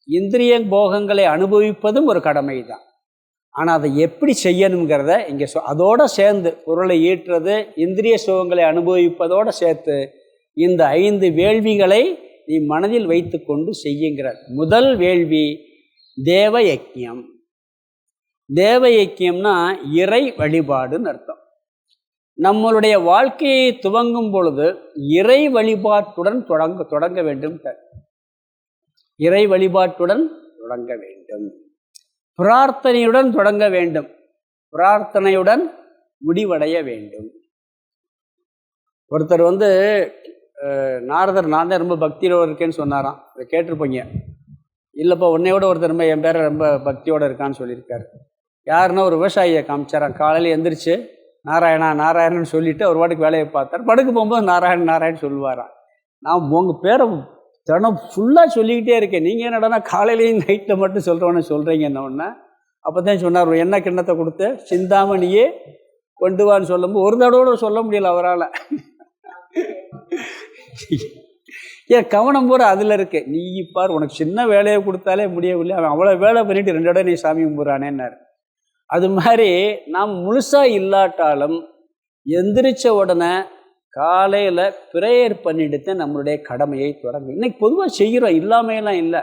இந்திரிய போகங்களை அனுபவிப்பதும் ஒரு கடமை தான். ஆனால் அதை எப்படி செய்யணுங்கிறத இங்கே அதோடு சேர்ந்து பொருளை ஈட்டுறது, இந்திரிய சுகங்களை அனுபவிப்பதோடு சேர்த்து இந்த 5 வேள்விகளை நீ மனதில் வைத்து கொண்டு செய்யுங்கிறார். முதல் வேள்வி தேவ யக்கியம். தேவ யக்கியம்னா இறை வழிபாடுன்னு அர்த்தம். நம்மளுடைய வாழ்க்கையை துவங்கும் பொழுது இறை வழிபாட்டுடன் தொடங்க வேண்டும். இறை வழிபாட்டுடன் தொடங்க வேண்டும், பிரார்த்தனையுடன் தொடங்க வேண்டும், பிரார்த்தனையுடன் முடிவடைய வேண்டும். ஒருத்தர் நாரதர் நான் தான் ரொம்ப பக்தியோடு இருக்கேன்னு சொன்னாராம். இதை கேட்டிருப்பீங்க. இல்லைப்பா உன்னையோட ஒருத்தர் ரொம்ப என் பேரை ரொம்ப பக்தியோடு இருக்கான்னு சொல்லியிருக்காரு. யாருன்னா ஒரு விவசாயியை காமிச்சாரான். காலையில் எந்திரிச்சு நாராயணா நாராயணன்னு சொல்லிவிட்டு ஒரு வாட்டுக்கு வேலையை பார்த்தார். படுக்க போகும்போது நாராயணன் நாராயணன் சொல்லுவாரான். நான் உங்கள் பேரை தினம் ஃபுல்லாக சொல்லிக்கிட்டே இருக்கேன், நீங்கள் என்னடனா காலையிலையும் நைட்டில் மட்டும் சொல்கிறவொன்னே சொல்கிறீங்க என்ன ஒன்று. அப்போ தான் சொன்னார், ஒரு எண்ணெய் கிண்ணத்தை கொடுத்து சிந்தாமணியே கொண்டு வான்னு சொல்லும்போது ஒரு தடவோடு சொல்ல முடியல அவரால். ஏன் கவனம் பூரா அதில் இருக்கு. நீ பார், உனக்கு சின்ன வேலையை கொடுத்தாலே முடியவில்லை, அவன் அவ்வளோ வேலை பண்ணிட்டு 2 இடம் நீ சாமி கும்பிட்றானேன்னாரு. அது மாதிரி நாம் முழுசாக இல்லாட்டாலும் எந்திரிச்ச உடனே காலையில் ப்ரேயர் பண்ணிட்டு நம்மளுடைய கடமையை தொடங்க. இன்னைக்கு பொதுவாக செய்கிறோம், இல்லாமையெல்லாம் இல்லை.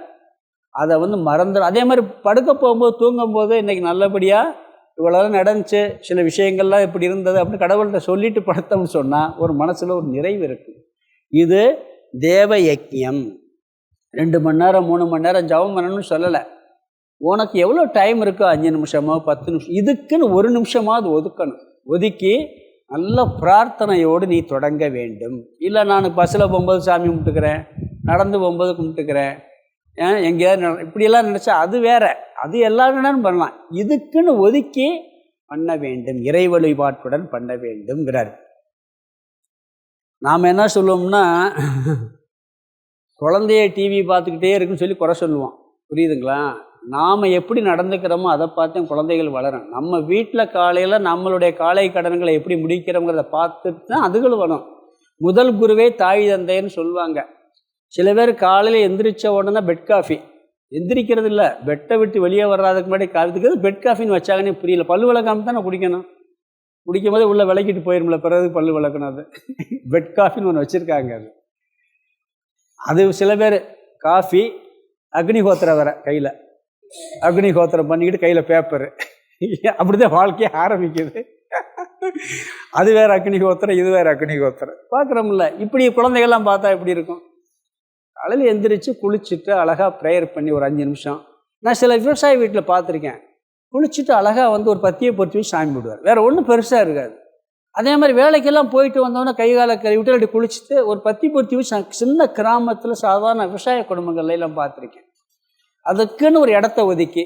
அதை மறந்துடும். அதே மாதிரி படுக்க போகும்போது தூங்கும்போது இன்றைக்கி நல்லபடியாக இவ்வளோ நடந்துச்சு, சில விஷயங்கள்லாம் இப்படி இருந்தது அப்படின்னு கடவுள்கிட்ட சொல்லிட்டு படுத்தோம்னு சொன்னால் ஒரு மனசில் ஒரு நிறைவு இருக்குது. இது தேவ யக்கியம். 2 மணி நேரம் 3 மணி நேரம் ஜபம் பண்ணணும்னு சொல்லலை. உனக்கு எவ்வளோ டைம் இருக்கோ, 5 நிமிஷமோ 10 நிமிஷம், இதுக்குன்னு 1 நிமிஷமாவது ஒதுக்கணும். ஒதுக்கி நல்ல பிரார்த்தனையோடு நீ தொடங்க வேண்டும். இல்லை நான் பஸ்ஸில் போகும்போது சாமி கும்பிட்டுக்கிறேன், நடந்து போகும்போது கும்பிட்டுக்கிறேன், எங்கேயாவது இப்படியெல்லாம் நினச்சா அது வேற, அது எல்லா நேரம் பண்ணலாம். இதுக்குன்னு ஒதுக்கி பண்ண வேண்டும், இறை வழிபாட்டுடன் பண்ண வேண்டும்ங்கிறார். நாம் என்ன சொல்லுவோம்னா, குழந்தைய டிவி பார்த்துக்கிட்டே இருக்குன்னு சொல்லி குறை சொல்லுவோம். புரியுதுங்களா? நாம் எப்படி நடந்துக்கிறோமோ அதை பார்த்து குழந்தைகள் வளரும். நம்ம வீட்டில் காலையில் நம்மளுடைய காலை கடன்களை எப்படி முடிக்கிறோங்கிறத பார்த்துட்டு தான் அதுகளும் வரும். முதல் குருவே தாய் தந்தைன்னு சொல்லுவாங்க. சில பேர் காலையில் எந்திரிச்ச உடனே பெட் காஃபி, எந்திரிக்கிறது இல்லை, பெட்டை விட்டு வெளியே வர்றதுக்கு முன்னாடி காஃபிக்கிறது பெட் காஃபின்னு வச்சாங்கன்னே புரியல. பல்லு விளக்காம தானே குடிக்கணும், குடிக்கும் போதே உள்ளே விளக்கிட்டு போயிருமில்ல, பிறகு பல்லு விளக்கணும். அது பெட் காஃபின்னு ஒன்று வச்சுருக்காங்க. அது சில பேர் காஃபி அக்னிஹோத்திரம் வர கையில் அக்னிஹோத்திரம் பண்ணிக்கிட்டு கையில் பேப்பரு, அப்படிதான் வாழ்க்கையே ஆரம்பிக்குது. அது வேறு அக்னிஹோத்திரம், இது வேறு அக்னிஹோத்திரம். பார்க்குறோம்ல, இப்படி குழந்தைகள்லாம் பார்த்தா எப்படி இருக்கும்? காலையில் எந்திரிச்சு குளிச்சுட்டு அழகாக ப்ரேயர் பண்ணி ஒரு 5 நிமிஷம். நான் சில விவசாய வீட்டில் பார்த்துருக்கேன், குளிச்சுட்டு அழகாக ஒரு பத்தியை பொறுத்து வச்சு சாமி போடுவார். வேறு ஒன்றும் பெருசாக இருக்காது. அதே மாதிரி வேலைக்கெல்லாம் போயிட்டு வந்தோன்னே கை காலை கழுவிட்டு அப்படி குளிச்சுட்டு ஒரு பத்தி பொறுத்தி வச்சு சின்ன கிராமத்தில் சாதாரண விவசாய குடும்பங்கள்லாம் பார்த்துருக்கேன். அதுக்குன்னு ஒரு இடத்த ஒதுக்கி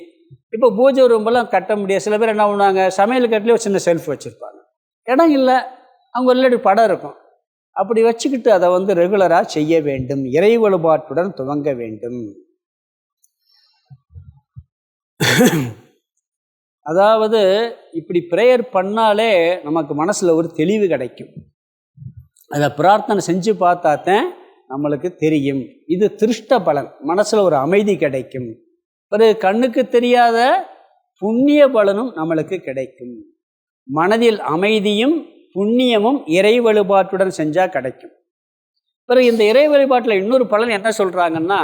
இப்போ பூஜை ரூம்பெல்லாம் கட்ட முடியாது. சில பேர் என்ன பண்ணுவாங்க, சமையல் கட்டிலே ஒரு சின்ன செல்ஃப் வச்சுருப்பாங்க, இடம் இல்லை, அவங்க இல்லாட்டி படம் இருக்கும். அப்படி வச்சுக்கிட்டு அதை வந்து ரெகுலராக செய்ய வேண்டும். இறை வழிபாட்டுடன் துவங்க வேண்டும். அதாவது இப்படி ப்ரேயர் பண்ணாலே நமக்கு மனசில் ஒரு தெளிவு கிடைக்கும். அதை பிரார்த்தனை செஞ்சு பார்த்தாத்தான் நம்மளுக்கு தெரியும். இது திருஷ்ட பலன், மனசில் ஒரு அமைதி கிடைக்கும். ஒரு கண்ணுக்கு தெரியாத புண்ணிய பலனும் நம்மளுக்கு கிடைக்கும். மனதில் அமைதியும் புண்ணியமும் இறை வழிபாட்டுடன் செஞ்சால் கிடைக்கும். பிறகு இந்த இறை வழிபாட்டில் இன்னொரு பலன் என்ன சொல்கிறாங்கன்னா,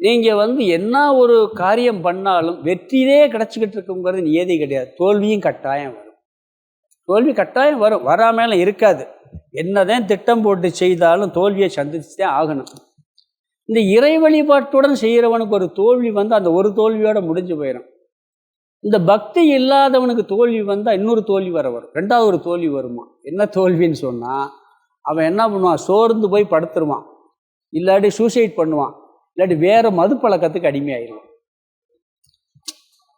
நீங்கள் வந்து என்ன ஒரு காரியம் பண்ணாலும் வெற்றியே கிடச்சிக்கிட்டு இருக்குங்கிறது நியதி கிடையாது. தோல்வியும் கட்டாயம் வரும். தோல்வி கட்டாயம் வரும், வராமலாம் இருக்காது. என்னதான் திட்டம் போட்டு செய்தாலும் தோல்வியை சந்திச்சுட்டே ஆகணும். இந்த இறை வழிபாட்டுடன் செய்கிறவனுக்கு ஒரு தோல்வி வந்து அந்த ஒரு தோல்வியோடு முடிஞ்சு போயிடும். இந்த பக்தி இல்லாதவனுக்கு தோல்வி வந்தால் இன்னொரு தோல்வி வரும், ரெண்டாவது ஒரு தோல்வி வருமா. என்ன தோல்வின்னு சொன்னால், அவன் என்ன பண்ணுவான், சோர்ந்து போய் படுத்துருவான், இல்லாட்டி சூசைட் பண்ணுவான், இல்லாட்டி வேறு மது பழக்கத்துக்கு அடிமையாயிடுவான்.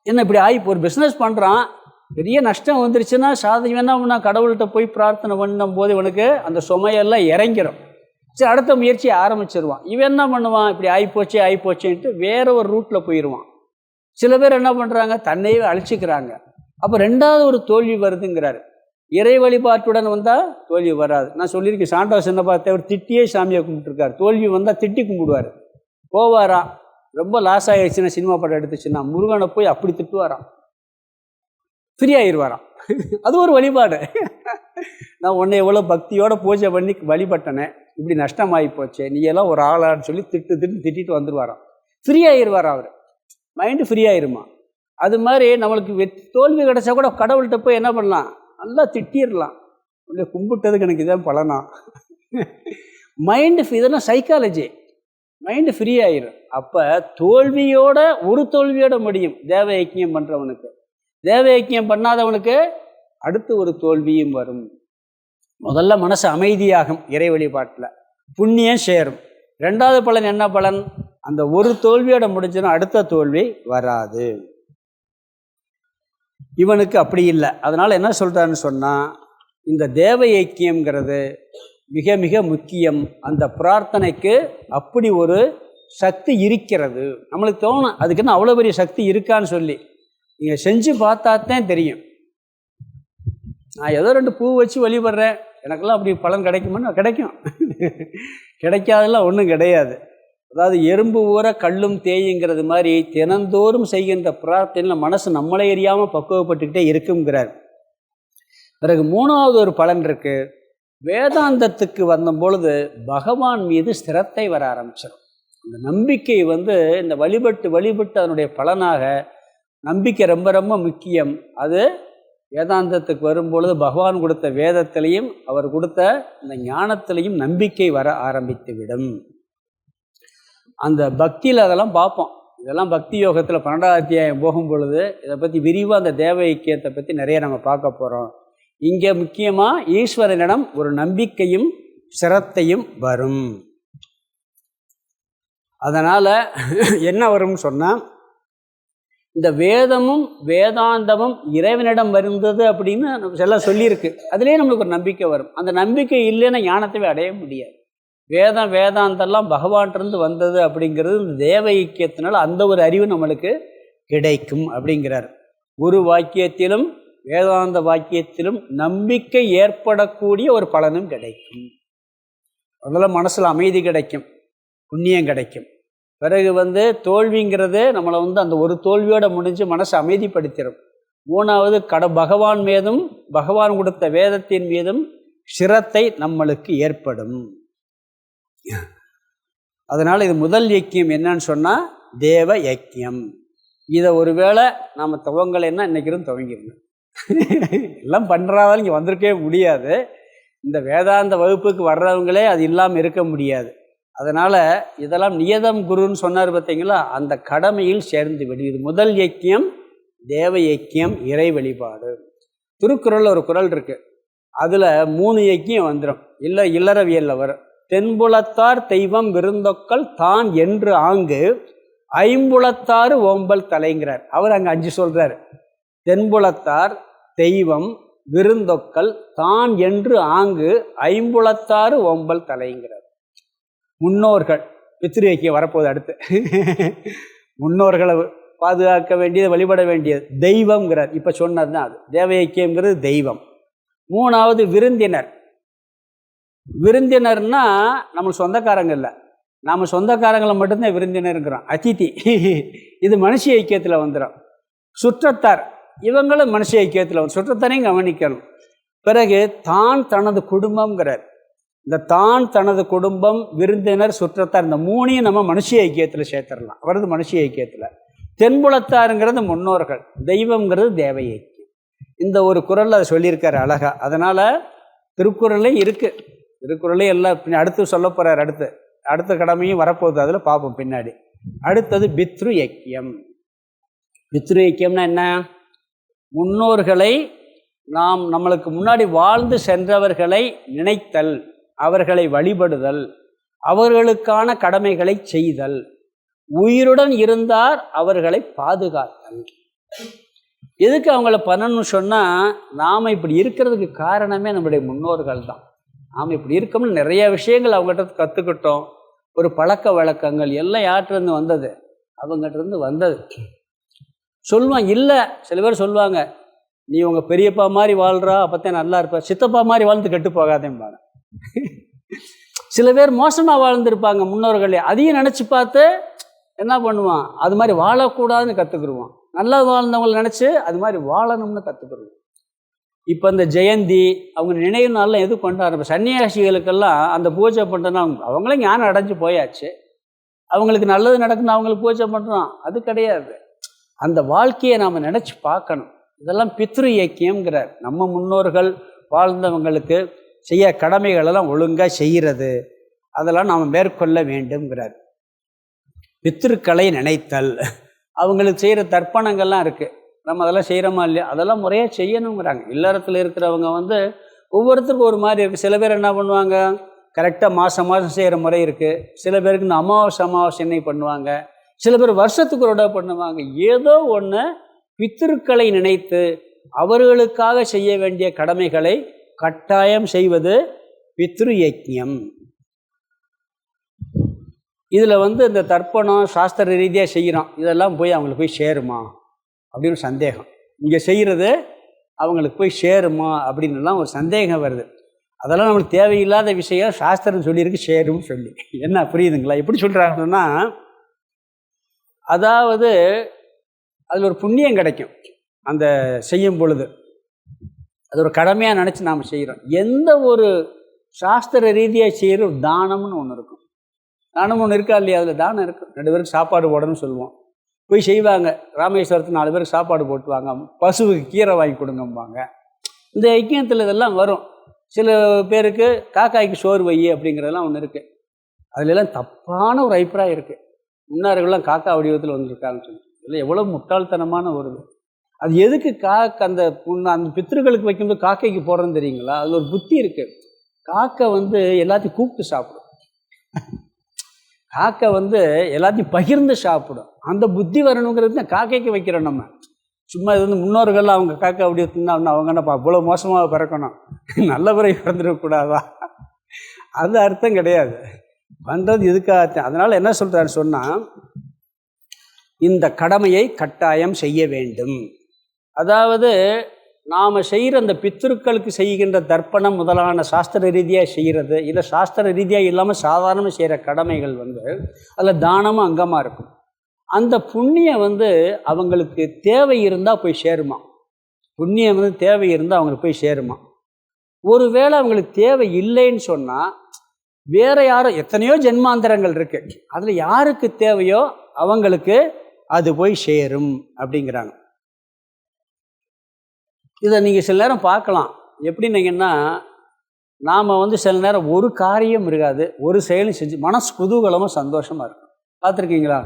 என்ன இப்படி ஆகி ஒரு பிஸ்னஸ் பண்ணுறான், பெரிய நஷ்டம் வந்துருச்சுன்னா சாதனை என்ன பண்ணா, கடவுள்கிட்ட போய் பிரார்த்தனை பண்ணும் போது இவனுக்கு அந்த சுமையெல்லாம் இறங்கிடும். சரி, அடுத்த முயற்சியை ஆரம்பிச்சிருவான். இவன் என்ன பண்ணுவான், இப்படி ஆகிப்போச்சேன்ட்டு வேற ஒரு ரூட்டில் போயிடுவான். சில பேர் என்ன பண்ணுறாங்க, தன்னையே அழிச்சிக்கிறாங்க. அப்போ ரெண்டாவது ஒரு தோல்வி வருதுங்கிறாரு. இறை வழிபாட்டுடன் வந்தால் தோல்வி வராது. நான் சொல்லியிருக்கேன், சாண்டா சின்ன பார்த்தேன், அவர் திட்டியே சாமியை கும்பிட்டுருக்காரு. தோல்வி வந்தால் திட்டி கும்பிடுவார். போவாராம், ரொம்ப லாஸ் ஆகிடுச்சுன்னா சினிமா படம் எடுத்துச்சுன்னா முருகனை போய் அப்படி திட்டுவாராம், ஃப்ரீ ஆகிடுவாராம். அது ஒரு வழிபாடு. நான் உன்னை எவ்வளோ பக்தியோட பூஜை பண்ணி வழிபட்டனே, இப்படி நஷ்டமாகி போச்சு, நீ எல்லாம் ஒரு ஆளான்னு சொல்லி திட்டிட்டு வந்துடுவாராம். ஃப்ரீ ஆகிடுவார் அவர், மைண்டு ஃப்ரீ ஆயிருமா. அது மாதிரி நம்மளுக்கு தோல்வி கிடச்சா கூட கடவுள்கிட்ட போய் என்ன பண்ணலாம், நல்லா திட்டிடலாம். உன்னை கும்பிட்டதுக்கு எனக்கு இதான் பலனா. மைண்டு இதெல்லாம் சைக்காலஜி, மைண்டு ஃப்ரீ ஆயிரும். அப்போ தோல்வியோட ஒரு தோல்வியோட முடியும் தேவ ஐக்கியம் பண்ணுறவனுக்கு. தேவ ஐக்கியம் பண்ணாதவனுக்கு அடுத்து ஒரு தோல்வியும் வரும். முதல்ல மனசு அமைதியாகும் இறை வழிபாட்டில், புண்ணியம் சேரும். ரெண்டாவது பலன் என்ன பலன், அந்த ஒரு தோல்வியோட முடிஞ்சுன்னா அடுத்த தோல்வி வராது. இவனுக்கு அப்படி இல்லை. அதனால் என்ன சொல்கிறான்னு சொன்னால், இந்த தேவ ஐக்கியம்ங்கிறது மிக மிக முக்கியம். அந்த பிரார்த்தனைக்கு அப்படி ஒரு சக்தி இருக்கிறது. நம்மளுக்கு தோணும் அதுக்குன்னு அவ்வளோ பெரிய சக்தி இருக்கான்னு சொல்லி, நீங்கள் செஞ்சு பார்த்தாத்தான் தெரியும். நான் ஏதோ 2 பூ வச்சு வழிபடுறேன், எனக்கெல்லாம் அப்படி பலன் கிடைக்குமான்னு கிடைக்கும். கிடைக்காதெல்லாம் ஒன்றும் கிடையாது. அதாவது எறும்பு ஊற கல்லும் தேயுங்கிறது மாதிரி தினந்தோறும் செய்கின்ற பிரார்த்தனையில் மனசு நம்மளை எறியாமல் பக்குவப்பட்டுக்கிட்டே இருக்குங்கிறார். பிறகு 3வது ஒரு பலன் இருக்குது. வேதாந்தத்துக்கு வந்தபொழுது பகவான் மீது ஸ்திரத்தை வர ஆரம்பிச்சிடும். அந்த நம்பிக்கை வந்து இந்த வழிபட்டு அதனுடைய பலனாக நம்பிக்கை ரொம்ப ரொம்ப முக்கியம். அது வேதாந்தத்துக்கு வரும்பொழுது பகவான் கொடுத்த வேதத்திலையும் அவர் கொடுத்த இந்த ஞானத்திலையும் நம்பிக்கை வர ஆரம்பித்து விடும். அந்த பக்தியில் அதெல்லாம் பார்ப்போம். இதெல்லாம் பக்தி யோகத்தில் 12வது அத்தியாயம் போகும் பொழுது இதை பற்றி விரிவாக அந்த தேவ ஐக்கியத்தை பற்றி நிறைய நம்ம பார்க்க போகிறோம். இங்கே முக்கியமாக ஈஸ்வரனிடம் ஒரு நம்பிக்கையும் சிரத்தையும் வரும். அதனால் என்ன வரும்னு சொன்னால், இந்த வேதமும் வேதாந்தமும் இறைவனிடம் வருந்தது அப்படின்னு எல்லாம் சொல்லியிருக்கு. அதுலேயே நம்மளுக்கு ஒரு நம்பிக்கை வரும். அந்த நம்பிக்கை இல்லைன்னா ஞானத்தைவே அடைய முடியாது. வேதாந்தெல்லாம் பகவான்கிட்டருந்து வந்தது அப்படிங்கிறது இந்த தேவ ஐக்கியத்தினால் அந்த ஒரு அறிவு நம்மளுக்கு கிடைக்கும் அப்படிங்கிறார். குரு வாக்கியத்திலும் வேதாந்த வாக்கியத்திலும் நம்பிக்கை ஏற்படக்கூடிய ஒரு பலனும் கிடைக்கும். அதில் மனசில் அமைதி கிடைக்கும், புண்ணியம் கிடைக்கும். பிறகு தோல்விங்கிறது நம்மளை அந்த ஒரு தோல்வியோடு முடிஞ்சு மனசை அமைதிப்படுத்திடும். 3வது பகவான் மீதும் பகவான் கொடுத்த வேதத்தின் மீதும் சிரத்தை நம்மளுக்கு ஏற்படும். அதனால் இது முதல் யக்கியம் என்னன்னு சொன்னால் தேவ யக்கியம். இதை ஒருவேளை நாம் துவங்கலைன்னா இன்றைக்கிரும் துவங்கிருங்க. எல்லாம் பண்ணுறாதாலும் இங்கே வந்திருக்கவே முடியாது. இந்த வேதாந்த வகுப்புக்கு வர்றவங்களே அது இல்லாமல் இருக்க முடியாது. அதனால் இதெல்லாம் நியதம் குருன்னு சொன்னார் பார்த்தீங்களா, அந்த கடமையில் சேர்ந்து விடு. இது முதல் யக்கியம் தேவ யக்கியம், இறை வழிபாடு. திருக்குறளில் ஒரு குறள் இருக்குது, அதில் 3 யக்கியம் வந்துடும். இல்லை இல்லறவியலில் வரும். தென்புலத்தார் தெய்வம் விருந்தொக்கள் தான் என்று ஆங்கு ஐம்புலத்தாறு ஓம்பல் தலைங்கிறார். அவர் அங்கே 5 சொல்கிறார். தென்புலத்தார், தெய்வம், விருந்தொக்கல், தான் என்று ஆங்கு ஐம்புலத்தாறு ஓம்பல் தலைங்கிறார். முன்னோர்கள் பித்ரு ஐக்கியம் வரப்போகுது அடுத்து. முன்னோர்களை பாதுகாக்க வேண்டியது, வழிபட வேண்டியது தெய்வம்ங்கிறார். இப்போ சொன்னது தான் அது. தேவ ஐக்கியம்ங்கிறது தெய்வம். 3வது விருந்தினர். விருந்தினர்னா நம்ம சொந்தக்காரங்க இல்லை, நாம் சொந்தக்காரங்களை மட்டும்தான் விருந்தினருங்கிறோம். அதிதி இது மனுஷ ஐக்கியத்தில் வந்துடும். சுற்றத்தார் இவங்களும் மனுஷ ஐக்கியத்தில் வந்து சுற்றத்தாரையும் கவனிக்கணும். பிறகு தான் தனது குடும்பம்ங்கிறார். இந்த தான் தனது குடும்பம், விருந்தினர், சுற்றத்தார், இந்த 3ஐயும் நம்ம மனுஷ ஐக்கியத்தில் சேர்த்துடலாம். அவரது மனுஷ ஐக்கியத்தில். தென்புலத்தாருங்கிறது முன்னோர்கள், தெய்வம்ங்கிறது தேவ ஐக்கியம். இந்த ஒரு குறளில் அதை சொல்லியிருக்காரு அழகா. அதனால் திருக்குறளே இருக்குது. திருக்குறளே எல்லாம் அடுத்து சொல்ல போகிறார். அடுத்த கடமையும் வரப்போகுது, அதில் பார்ப்போம் பின்னாடி. அடுத்தது பித்ரு ஐக்கியம். பித்ரு ஐக்கியம்னா என்ன? முன்னோர்களை, நம்மளுக்கு முன்னாடி வாழ்ந்து சென்றவர்களை நினைத்தல், அவர்களை வழிபடுதல், அவர்களுக்கான கடமைகளை செய்தல், உயிருடன் இருந்தார் அவர்களை பாதுகாத்தல். எதுக்கு அவங்கள பண்ணணும்னு சொன்னால், நாம் இப்படி இருக்கிறதுக்கு காரணமே நம்முடைய முன்னோர்கள் தான். நாம் இப்படி இருக்கோம்னு நிறைய விஷயங்கள் அவங்ககிட்ட கற்றுக்கிட்டோம். ஒரு பழக்க வழக்கங்கள் எல்லாம் யார்கிட்டருந்து வந்தது? அவங்ககிட்டருந்து வந்தது. சொல்லுவான் இல்லை, சில பேர் சொல்லுவாங்க, நீ உங்கள் பெரியப்பா மாதிரி வாழ்கிறா, அப்போத்தான் நல்லா இருப்ப, சித்தப்பா மாதிரி வாழ்ந்து கெட்டு போகாதேம்பாங்க. சில பேர் மோசமாக வாழ்ந்துருப்பாங்க முன்னோர்களே, அதையும் நினச்சி பார்த்து என்ன பண்ணுவான், அது மாதிரி வாழக்கூடாதுன்னு கற்றுக்குருவான். நல்லா வாழ்ந்தவங்களை நினச்சி அது மாதிரி வாழணும்னு கற்றுக்குருவோம். இப்போ இந்த ஜெயந்தி, அவங்க நினைவு நாளில் எது கொண்டாடுற சன்னியாசிகளுக்கெல்லாம் அந்த பூஜை பண்ணுறோன்னா அவங்களே ஞானம் அடைஞ்சு போயாச்சு, அவங்களுக்கு நல்லது நடக்குன்னு அவங்களுக்கு பூஜை பண்ணுறோம். அது கிடையாது. அந்த வாழ்க்கையை நாம் நினச்சி பார்க்கணும். இதெல்லாம் பித்ரு இயக்கியம்ங்கிறார். நம்ம முன்னோர்கள் வாழ்ந்தவங்களுக்கு செய்ய கடமைகளெல்லாம் ஒழுங்காக செய்கிறது, அதெல்லாம் நாம் மேற்கொள்ள வேண்டும்ங்கிறார். பித்ருக்களை நினைத்தல், அவங்களுக்கு செய்கிற தர்ப்பணங்கள்லாம் இருக்குது, நம்ம அதெல்லாம் செய்கிறோமா இல்லையா, அதெல்லாம் முறையாக செய்யணுங்கிறாங்க. இல்லறத்தில் இருக்கிறவங்க ஒவ்வொருத்தருக்கும் ஒரு மாதிரி இருக்குது. சில பேர் என்ன பண்ணுவாங்க, கரெக்டாக மாதம் செய்கிற முறை இருக்குது. சில பேருக்கு இந்த அமாவாசை என்ன பண்ணுவாங்க. சில பேர் வருஷத்துக்கு ஒரு பண்ணுவாங்க. ஏதோ ஒன்று பித்ருக்களை நினைத்து அவர்களுக்காக செய்ய வேண்டிய கடமைகளை கட்டாயம் செய்வது பித்ரு யஜ்ஞம். இதில் இந்த தர்ப்பணம் சாஸ்திர ரீதியாக செய்கிறோம், இதெல்லாம் போய் அவங்களுக்கு போய் சேருமா அப்படின்னு சந்தேகம். இங்கே செய்கிறது அவங்களுக்கு போய் சேருமா அப்படின்னுலாம் ஒரு சந்தேகம் வருது. அதெல்லாம் நம்மளுக்கு தேவையில்லாத விஷயம். சாஸ்திரம் சொல்லியிருக்கு சேரும்னு சொல்லி. என்ன புரியுதுங்களா? எப்படி சொல்கிறாங்கன்னா, அதாவது அதில் ஒரு புண்ணியம் கிடைக்கும் அந்த செய்யும் பொழுது. அது ஒரு கடமையாக நினச்சி நாம் செய்கிறோம். எந்த ஒரு சாஸ்திர ரீதியாக செய்கிற ஒரு தானம்னு ஒன்று இருக்கும். தானம் ஒன்று இருக்கா இல்லையா? அதில் தானம் இருக்கும். 2 பேருக்கு சாப்பாடு போடணும்னு சொல்லுவோம், போய் செய்வாங்க. ராமேஸ்வரத்துக்கு 4 பேருக்கு சாப்பாடு போட்டுவாங்க, பசுவுக்கு கீரை வாங்கி கொடுங்கம்பாங்க. இந்த ஐக்கியத்தில் இதெல்லாம் வரும். சில பேருக்கு காக்காய்க்கு சோறு வை அப்படிங்கிறதெல்லாம் ஒன்று இருக்குது. அதுலெல்லாம் தப்பான ஒரு அபிப்பிராயம் இருக்குது. முன்னார்கள்லாம் காக்கா வடிவத்தில் வந்துருக்காங்கன்னு சொல்லி, இதில் எவ்வளோ முட்டாள்தனமான வருது. அது எதுக்கு அந்த பித்திருக்களுக்கு வைக்கும்போது காக்கைக்கு போடுறதுன்னு தெரியுங்களா? அதில் ஒரு புத்தி இருக்குது. காக்கை எல்லாத்தையும் கூப்பிட்டு சாப்பிடும். காக்கை எல்லாத்தையும் பகிர்ந்து சாப்பிடும். அந்த புத்தி வரணுங்கிறது தான் காக்கைக்கு வைக்கிறோம் நம்ம. சும்மா இது முன்னோர்கள் அவங்க காக்கை அப்படி தின்னா அவங்க என்னப்பா இவ்வளோ மோசமாக பிறக்கணும், நல்ல முறை பிறந்துடக்கூடாதா? அது அர்த்தம் கிடையாது. பண்ணுறது இதுக்காகத்தான். அதனால் என்ன சொல்கிறாரு சொன்னால், இந்த கடமையை கட்டாயம் செய்ய வேண்டும். அதாவது நாம் செய்கிற அந்த பித்திருக்களுக்கு செய்கின்ற தர்ப்பணம் முதலான சாஸ்திர ரீதியாக செய்கிறது, இல்லை சாஸ்திர ரீதியாக இல்லாமல் சாதாரணமாக செய்கிற கடமைகள் அதில் தானமும் அங்கமாக இருக்கும். அந்த புண்ணியம் அவங்களுக்கு தேவை இருந்தால் போய் சேருமா. புண்ணியம் தேவை இருந்தால் அவங்களுக்கு போய் சேருமா. ஒருவேளை அவங்களுக்கு தேவை இல்லைன்னு சொன்னால் வேறு யாரோ, எத்தனையோ ஜென்மாந்தரங்கள் இருக்குது, அதில் யாருக்கு தேவையோ அவங்களுக்கு அது போய் சேரும் அப்படிங்கிறாங்க. இதை நீங்கள் சில நேரம் பார்க்கலாம். எப்படின்னீங்கன்னா, நாம் சில நேரம் ஒரு காரியம் இருக்காது, ஒரு செயலும் செஞ்சு மனசு குதூகலமாக சந்தோஷமாக இருக்கும். பார்த்துருக்கீங்களா?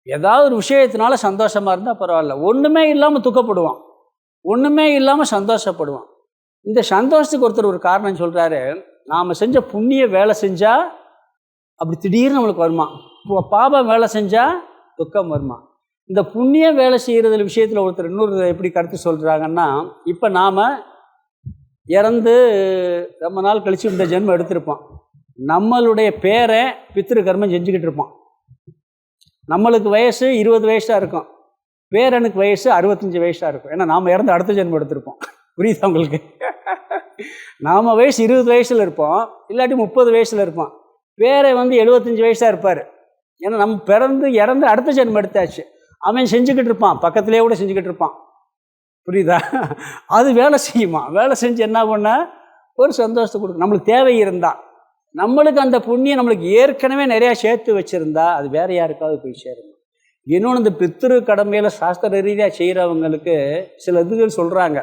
ஏதாவது ஒரு விஷயத்தினால சந்தோஷமாக இருந்தால் பரவாயில்ல, ஒன்றுமே இல்லாமல் துக்கப்படுவான், ஒன்றுமே இல்லாமல் சந்தோஷப்படுவான். இந்த சந்தோஷத்துக்கு ஒருத்தர் ஒரு காரணம் சொல்கிறாரு. நாம் செஞ்ச புண்ணிய வேலை செஞ்சால் அப்படி திடீர்னு நம்மளுக்கு வருமா, இப்போ பாபம் வேலை செஞ்சால் துக்கம் வருமா. இந்த புண்ணிய வேலை செய்கிறது விஷயத்தில் ஒருத்தர் இன்னொரு எப்படி கருத்து சொல்கிறாங்கன்னா, இப்போ நாம் இறந்து ரொம்ப நாள் கழித்து இந்த ஜென்மம் எடுத்திருப்போம். நம்மளுடைய பேரை பித்திரு கர்மம் செஞ்சுக்கிட்டு இருப்போம். நம்மளுக்கு வயசு 20 வயசாக இருக்கும், பேரனுக்கு வயசு 65 வயசாக இருக்கும். ஏன்னா நாம் இறந்து அடுத்த ஜென்மம் எடுத்திருப்போம். புரியுதா உங்களுக்கு? நாம் வயசு 20 வயசில் இருப்போம், இல்லாட்டி 30 வயசில் இருப்போம். பேரை 75 வயசாக இருப்பார். ஏன்னா நம்ம பிறந்து இறந்து அடுத்த ஜென்மம் எடுத்தாச்சு. அவன் செஞ்சுக்கிட்டு இருப்பான், பக்கத்துலேயே கூட செஞ்சுக்கிட்டு இருப்பான். புரியுதா? அது வேலை செய்யுமா. வேலை செஞ்சு என்ன பண்ண ஒரு சந்தோஷத்தை கொடுக்கும். நம்மளுக்கு தேவை இருந்தால், நம்மளுக்கு அந்த புண்ணியம் நம்மளுக்கு ஏற்கனவே நிறையா சேர்த்து வச்சுருந்தா அது வேறு யாருக்காவது போய் சேரும். இன்னொன்று, இந்த பித்திரு கடமையில் சாஸ்திர ரீதியாக செய்கிறவங்களுக்கு சில இதுகள் சொல்கிறாங்க.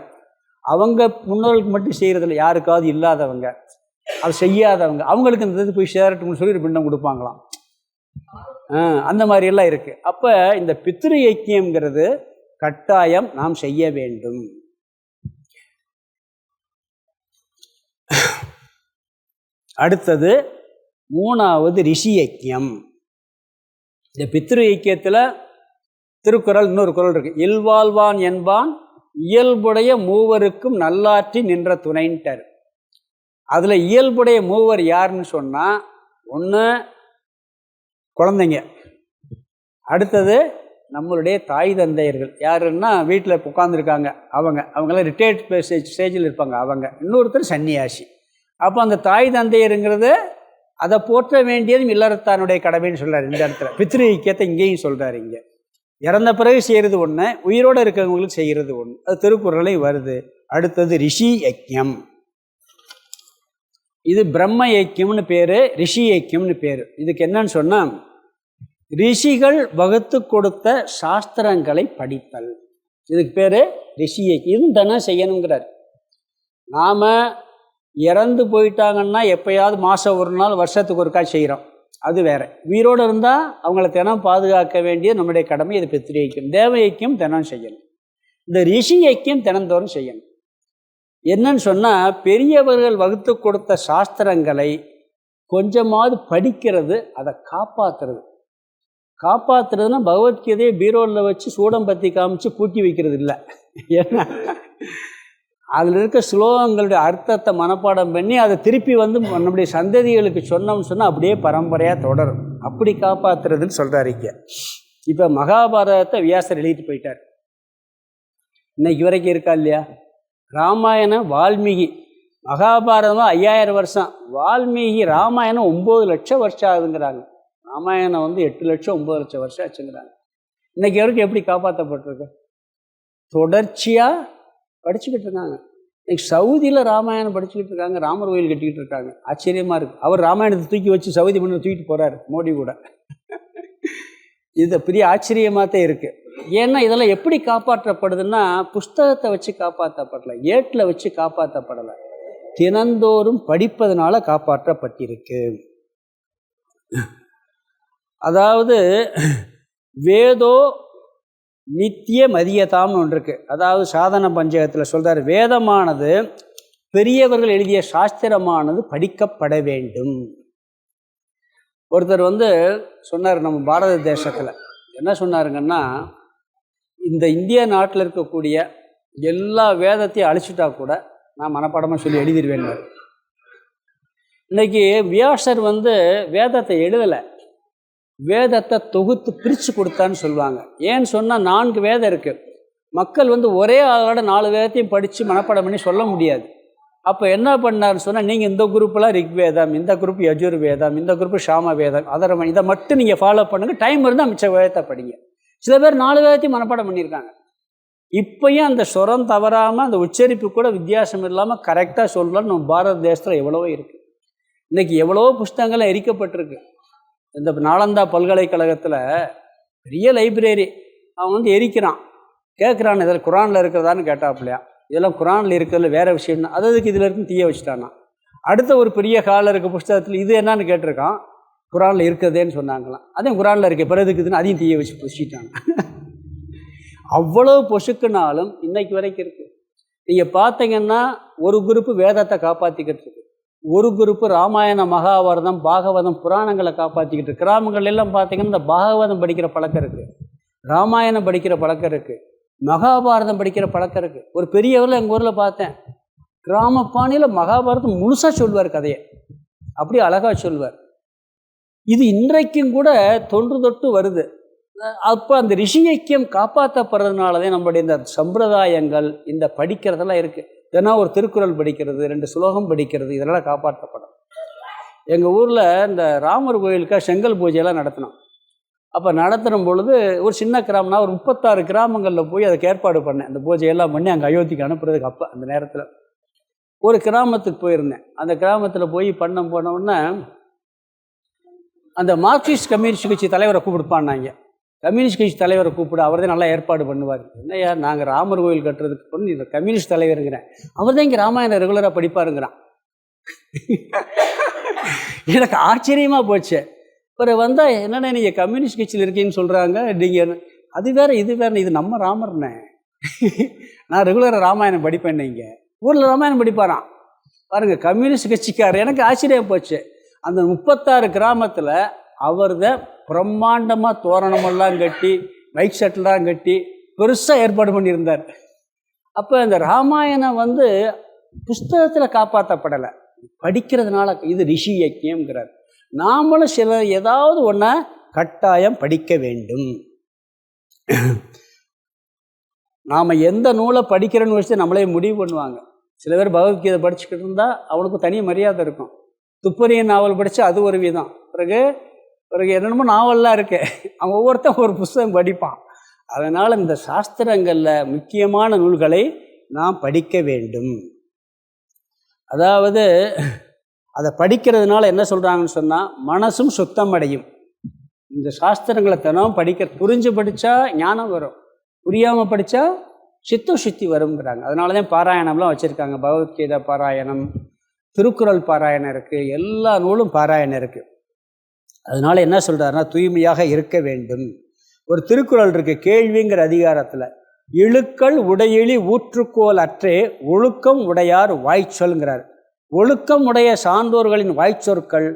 அவங்க முன்னோர்களுக்கு மட்டும் செய்கிறதில்ல, யாருக்காவது இல்லாதவங்க, அது செய்யாதவங்க, அவங்களுக்கு இந்த இது போய் சேரட்டும்னு சொல்லி ஒரு பிண்டம் கொடுப்பாங்களாம். அந்த மாதிரியெல்லாம் இருக்குது. அப்போ இந்த பித்ரு ஐக்கியங்கிறது கட்டாயம் நாம் செய்ய வேண்டும். அடுத்தது 3வது ரிஷி ஐக்கியம். இந்த பித்ரு ஐக்கியத்தில் திருக்குறள் இன்னொரு குறள் இருக்குது. இல்வாழ்வான் என்பான் இயல்புடைய மூவருக்கும் நல்லாற்றி நின்ற துணைன்ட்டார். அதில் இயல்புடைய மூவர் யாருன்னு சொன்னால், ஒன்று குழந்தைங்க, அடுத்தது நம்மளுடைய தாய் தந்தையர்கள். யாருன்னா வீட்டில் உட்காந்துருக்காங்க அவங்களாம் ரிட்டையர்ட் ஸ்டேஜில் இருப்பாங்க அவங்க. இன்னொருத்தர் சன்னியாசி. அப்போ அந்த தாய் தந்தையருங்கிறது அதை போற்ற வேண்டியதும் இல்லறத்தானுடைய கடமைன்னு சொல்கிறார் இந்த இடத்துல. பித்ரு ஐக்கியத்தை இங்கேயும் சொல்கிறார். இங்கே இறந்த பிறகு செய்கிறது ஒன்று, உயிரோடு இருக்கிறவங்களுக்கு செய்கிறது ஒன்று. அது திருக்குறளையும் வருது. அடுத்தது ரிஷி ஐக்கியம். இது பிரம்ம ஐக்கியம்னு பேர், ரிஷி ஐக்கியம்னு பேர். இதுக்கு என்னன்னு சொன்னால், ரிஷிகள் வகுத்து கொடுத்த சாஸ்திரங்களை படித்தல். இதுக்கு பேர் ரிஷி ஐக்கியம். இதுவும் தினம் செய்யணுங்கிறார். நாம் இறந்து போயிட்டாங்கன்னா எப்போயாவது மாதம் ஒரு நாள், வருஷத்துக்கு ஒருக்கா செய்கிறோம், அது வேறு. உயிரோடு இருந்தால் அவங்கள தினம் பாதுகாக்க வேண்டிய நம்முடைய கடமை. இது பித்ரு ஐக்கியம். தேவ ஐக்கியம் தினம் செய்யணும். இந்த ரிஷி ஐக்கியம் தினந்தோறும் செய்யணும். என்னன்னு சொன்னால், பெரியவர்கள் வகுத்து கொடுத்த சாஸ்திரங்களை கொஞ்சமாவது படிக்கிறது, அதை காப்பாற்றுறது. காப்பாற்றுறதுன்னா பகவத்கீதையை பீரோவில் வச்சு சூடம் பற்றி காமிச்சு பூட்டி வைக்கிறது இல்லை. ஏன்னா அதில் இருக்க ஸ்லோகங்களுடைய அர்த்தத்தை மனப்பாடம் பண்ணி அதை திருப்பி நம்முடைய சந்ததிகளுக்கு சொன்னோம்னு சொன்னால் அப்படியே பரம்பரையாக தொடரும். அப்படி காப்பாற்றுறதுன்னு சொல்கிறாரு. இப்போ மகாபாரதத்தை வியாசர் எழுதிட்டு போயிட்டார். இன்னைக்கு வரைக்கும் இருக்கா இல்லையா? ராமாயணம் வால்மீகி, மகாபாரதம் 5000 வருஷம், வால்மீகி ராமாயணம் 9 லட்சம் வருஷம் ஆகுதுங்கிறாங்க. ராமாயணம் 8 லட்சம் 9 லட்சம் வருஷம் ஆச்சுங்கிறாங்க. இன்றைக்கி வரைக்கும் எப்படி காப்பாற்றப்பட்டிருக்கு? தொடர்ச்சியாக படிச்சுக்கிட்டு இருக்காங்க. இன்னைக்கு சவுதியில் ராமாயணம் படிச்சுக்கிட்டு இருக்காங்க, ராமர் கோயில் கட்டிக்கிட்டு இருக்காங்க. ஆச்சரியமாக இருக்குது. அவர் ராமாயணத்தை தூக்கி வச்சு சவுதி மண்ணை தூக்கிட்டு போகிறார், மோடி கூட. இது பெரிய ஆச்சரியமாக தான் இருக்குது. ஏன்னா இதெல்லாம் எப்படி காப்பாற்றப்படுதுன்னா, புஸ்தகத்தை வச்சு காப்பாற்றப்படலை, ஏட்டில் வச்சு காப்பாற்றப்படலை, தினந்தோறும் படிப்பதனால காப்பாற்றப்பட்டிருக்கு. அதாவது வேதோ நித்திய மதியதாம்னு ஒன்று இருக்குது. அதாவது சாதன பஞ்சகத்தில் சொல்கிறார், வேதமானது பெரியவர்கள் எழுதிய சாஸ்திரமானது படிக்கப்பட வேண்டும். ஒருத்தர் சொன்னார், நம்ம பாரத தேசத்தில் என்ன சொன்னாருங்கன்னா, இந்த இந்திய நாட்டில் இருக்கக்கூடிய எல்லா வேதத்தையும் அழிச்சிட்டா கூட நான் மனப்பாடமாக சொல்லி எழுதிடுவேன். இன்றைக்கி வியாசர் வேதத்தை எழுதலை, வேதத்தை தொகுத்து பிரித்து கொடுத்தான்னு சொல்லுவாங்க. ஏன்னு சொன்னால் 4 வேதம் இருக்குது. மக்கள் ஒரே ஆளோட 4 வேதத்தையும் படித்து மனப்பாடம் பண்ணி சொல்ல முடியாது. அப்போ என்ன பண்ணார்னு சொன்னால், நீங்கள் இந்த குரூப்பெலாம் ரிக்வேதம், இந்த குரூப் யஜுர்வேதம், இந்த குரூப்பு சாம வேதம், அதர்வணி, இதை மட்டும் நீங்கள் ஃபாலோ பண்ணுங்கள், டைம் இருந்தால் மிச்ச வேதத்தை படிங்க. சில பேர் 4 வேதத்தையும் மனப்பாடம் பண்ணியிருக்காங்க. இப்போயும் அந்த சொரம் தவறாமல், அந்த உச்சரிப்பு கூட வித்தியாசம் இல்லாமல் கரெக்டாக சொல்லலாம்னு நம்ம பாரத தேசத்தில் எவ்வளவோ இருக்குது. இன்றைக்கி எவ்வளவோ புஸ்தகங்கள்லாம் எரிக்கப்பட்டிருக்கு. இந்த நாலந்தா பல்கலைக்கழகத்தில் பெரிய லைப்ரரி, அவன் எரிக்கிறான். கேட்குறான், இதில் குரானில் இருக்கிறதான்னு கேட்டாப்புலையா? இதெல்லாம் குரானில் இருக்கிறதுல வேறு விஷயம்னா, அதுக்கு இதில் இருக்குன்னு தீய வச்சுட்டானா. அடுத்த ஒரு பெரிய ஹாலில் இருக்க புஸ்தகத்தில் இது என்னன்னு கேட்டிருக்கான், குரானில் இருக்கிறதேன்னு சொன்னாங்களாம். அதையும் குரானில் இருக்க பிறகு இருக்குதுன்னு அதையும் தீய வச்சு பொசிட்டாங்க. அவ்வளோ பொசுக்குனாலும் இன்னைக்கு வரைக்கும் இருக்குது. நீங்கள் பார்த்தீங்கன்னா ஒரு குரூப்பு வேதத்தை காப்பாற்றிக்கிட்டு இருக்கு, ஒரு குரூப்பு ராமாயண, மகாபாரதம், பாகவதம், புராணங்களை காப்பாற்றிக்கிட்டு. கிராமங்கள் எல்லாம் பார்த்தீங்கன்னா இந்த பாகவதம் படிக்கிற பழக்கம் இருக்குது, ராமாயணம் படிக்கிற பழக்கம் இருக்குது, மகாபாரதம் படிக்கிற பழக்கம் இருக்குது. ஒரு பெரியவரில் எங்கள் ஊரில் பார்த்தேன், கிராம பாணியில் மகாபாரதம் முழுசாக சொல்வார், கதையை அப்படி அழகாக சொல்வார். இது இன்றைக்கும் கூட தொன்று தொட்டு வருது. அப்போ அந்த ரிஷி ஐக்கியம் காப்பாற்றப்படுறதுனால தான் நம்மளுடைய இந்த சம்பிரதாயங்கள், இந்த படிக்கிறதெல்லாம் இருக்குது. தினம் ஒரு திருக்குறள் படிக்கிறது, 2 ஸ்லோகம் படிக்கிறது, இதெல்லாம் காப்பாற்றப்படும். எங்கள் ஊரில் இந்த ராமர் கோயிலுக்காக செங்கல் பூஜையெல்லாம் நடத்தினோம். அப்போ நடத்துகிற பொழுது ஒரு சின்ன கிராமம்னா ஒரு 36 கிராமங்களில் போய் அதுக்கு ஏற்பாடு பண்ணேன். அந்த பூஜையெல்லாம் பண்ணி அங்கே அயோத்திக்கு அனுப்புறதுக்கு. அப்போ அந்த நேரத்தில் ஒரு கிராமத்துக்கு போயிருந்தேன். அந்த கிராமத்தில் போய் போனோடனே அந்த மார்க்சிஸ்ட் கம்யூனிஸ்ட் கட்சி தலைவரை கூப்பிடுப்பான்னாங்க. கம்யூனிஸ்ட் கட்சி தலைவரை கூப்பிடு, அவர் தான் நல்லா ஏற்பாடு பண்ணுவார். என்னையா நாங்கள் ராமர் கோயில் கட்டுறதுக்கு பண்ணி இந்த கம்யூனிஸ்ட் தலைவருங்கிறேன், அவர் தான் இங்கே ராமாயணம் ரெகுலராக படிப்பாருங்கிறான். எனக்கு ஆச்சரியமாக போச்சு. அப்புறம் வந்தால் என்னென்ன நீங்கள் கம்யூனிஸ்ட் கட்சியில் இருக்கீங்கன்னு சொல்கிறாங்க, நீங்கள் அது வேறு இது வேறு, இது நம்ம ராமர்னே. நான் ரெகுலராக ராமாயணம் படிப்பேன், நீங்கள் ஊரில் ராமாயணம் படிப்பாரான் பாருங்கள், கம்யூனிஸ்ட் கட்சிக்காரர். எனக்கு ஆச்சரியம் போச்சு. அந்த 36 கிராமத்தில் அவர் தான் பிரம்மாண்டமாக தோரணமெல்லாம் கட்டி, மைக் செட்டெல்லாம் கட்டி பெருசாக ஏற்பாடு பண்ணியிருந்தார். அப்போ இந்த ராமாயணம் புஸ்தகத்தில் காப்பாற்றப்படலை, படிக்கிறதுனால. இது ரிஷி யக்கியம்ங்கிறார். நாமளும் சில ஏதாவது ஒன்றை கட்டாயம் படிக்க வேண்டும். நாம் எந்த நூலை படிக்கிறோன்னு வச்சு நம்மளே முடிவு பண்ணுவாங்க. சில பேர் பகவத்கீதை படிச்சுக்கிட்டு இருந்தால் அவனுக்கு தனி மரியாதை இருக்கும். துப்பறியின் நாவல் படித்தா அது ஒரு விதம். பிறகு என்னென்னமோ நாவல்லாம் இருக்கு, அவன் ஒவ்வொருத்தன் ஒரு புஸ்தகம் படிப்பான். அதனால் இந்த சாஸ்திரங்களில் முக்கியமான நூல்களை நாம் படிக்க வேண்டும். அதாவது அதை படிக்கிறதுனால என்ன சொல்கிறாங்கன்னு சொன்னால் மனசும் சுத்தம் அடையும். இந்த சாஸ்திரங்களை தினம் புரிஞ்சு படித்தா ஞானம் வரும், புரியாமல் படித்தா சித்த சுத்தி வருங்கிறாங்க. அதனால தான் பாராயணம்லாம் வச்சுருக்காங்க. பகவத்கீதை பாராயணம், திருக்குறள் பாராயணம் இருக்குது, எல்லா நூலும் பாராயணம் இருக்குது. அதனால் என்ன சொல்கிறாருன்னா தூய்மையாக இருக்க வேண்டும். ஒரு திருக்குறள் இருக்குது, கேள்விங்கிற அதிகாரத்தில், இழுக்கள் உடையெளி ஊற்றுக்கோல் அற்றே ஒழுக்கம் உடையார் வாய்ச்சொல்கிறார். ஒழுக்கம் உடைய சான்றோர்களின் வாய்ச்சொற்கள்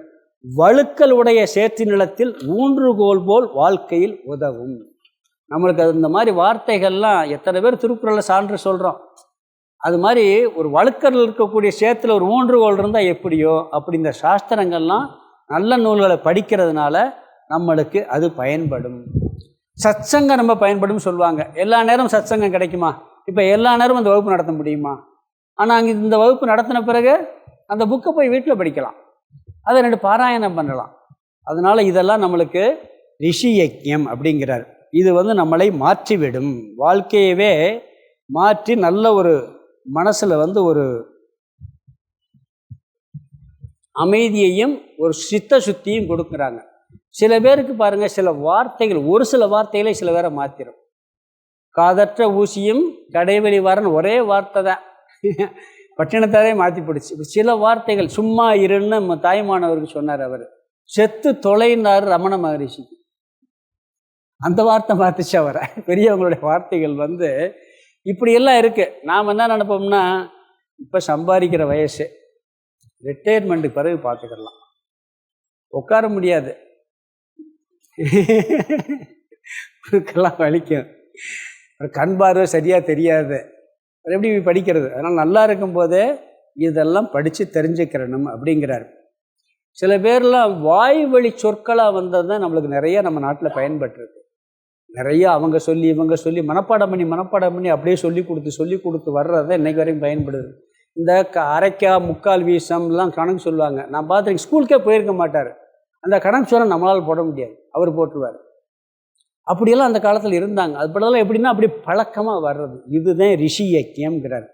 வழுக்கல் உடைய சேற்று நிலத்தில் ஊன்றுகோல் போல் வாழ்க்கையில் உதவும். நம்மளுக்கு இந்த மாதிரி வார்த்தைகள்லாம் எத்தனை பேர் திருக்குறளில் சான்று சொல்கிறோம். அது மாதிரி ஒரு வழுக்கல் இருக்கக்கூடிய சேத்துல ஒரு ஊன்றுகோல் இருந்தால் எப்படியோ அப்படி இந்த சாஸ்திரங்கள்லாம் நல்ல நூல்களை படிக்கிறதுனால நம்மளுக்கு அது பயன்படும். சத்சங்கம் நம்ம பயன்படும் சொல்லுவாங்க. எல்லா நேரம் சத்சங்கம் கிடைக்குமா? இப்போ எல்லா நேரமும் அந்த வகுப்பு நடத்த முடியுமா? ஆனால் அங்கே இந்த வகுப்பு நடத்தின பிறகு அந்த புக்கை போய் வீட்டில் படிக்கலாம், அதை 2 பாராயணம் பண்ணலாம். அதனால் இதெல்லாம் நம்மளுக்கு ரிஷி யக்கியம் அப்படிங்கிறார். இது நம்மளை மாற்றிவிடும், வாழ்க்கையவே மாற்றி நல்ல ஒரு மனசில் ஒரு அமைதியையும் ஒரு சித்த சுத்தியும் கொடுக்குறாங்க. சில பேருக்கு பாருங்கள், சில வார்த்தைகள், ஒரு சில வார்த்தைகளே சில பேரை மாற்றிடும். காதற்ற ஊசியும் கடைவெளி வரன்னு ஒரே வார்த்தை தான் பட்டினத்தாரே மாற்றி பிடிச்சி. சில வார்த்தைகள் சும்மா இருன்னு நம்ம தாய்மானவருக்கு சொன்னார். அவர் செத்து தொலைனார் ரமண மகரிஷி. அந்த வார்த்தை மாற்றிச்சு அவரை. பெரியவங்களுடைய வார்த்தைகள் இப்படியெல்லாம் இருக்குது. நாம் என்ன நினைப்போம்னா, இப்போ சம்பாதிக்கிற வயசு, ரிட்டையர்மெண்ட்டுக்கு பிறகு பார்த்துக்கலாம், உட்கார முடியாது, இதுக்கெல்லாம் வலிக்கும், கண் பார்வை சரியாக தெரியாது, எப்படி படிக்கிறது? அதனால் நல்லா இருக்கும்போதே இதெல்லாம் படித்து தெரிஞ்சுக்கிறணும் அப்படிங்கிறார். சில பேர்லாம் வாய் வழி சொற்களாக வந்தது தான் நம்மளுக்கு நிறைய நம்ம நாட்டில் பயன்பட்டுருக்கு. நிறைய அவங்க சொல்லி இவங்க சொல்லி மனப்பாடம் பண்ணி அப்படியே சொல்லி கொடுத்து வர்றது தான் இன்றைக்கு வரைக்கும் பயன்படுது. இந்த அரைக்கா முக்கால் வீசம்லாம் கணக்கு சொல்லுவாங்க. நான் பார்த்துருக்கேன், ஸ்கூலுக்கே போயிருக்க மாட்டார், அந்த கணக்கு சொல்ல நம்மளால் போட முடியாது, அவர் போட்டுருவார். அப்படியெல்லாம் அந்த காலத்தில் இருந்தாங்க. அது படலாம் எப்படின்னா அப்படி பழக்கமாக வர்றது. இதுதான் ரிஷி யக்கியம்ங்கிறார்.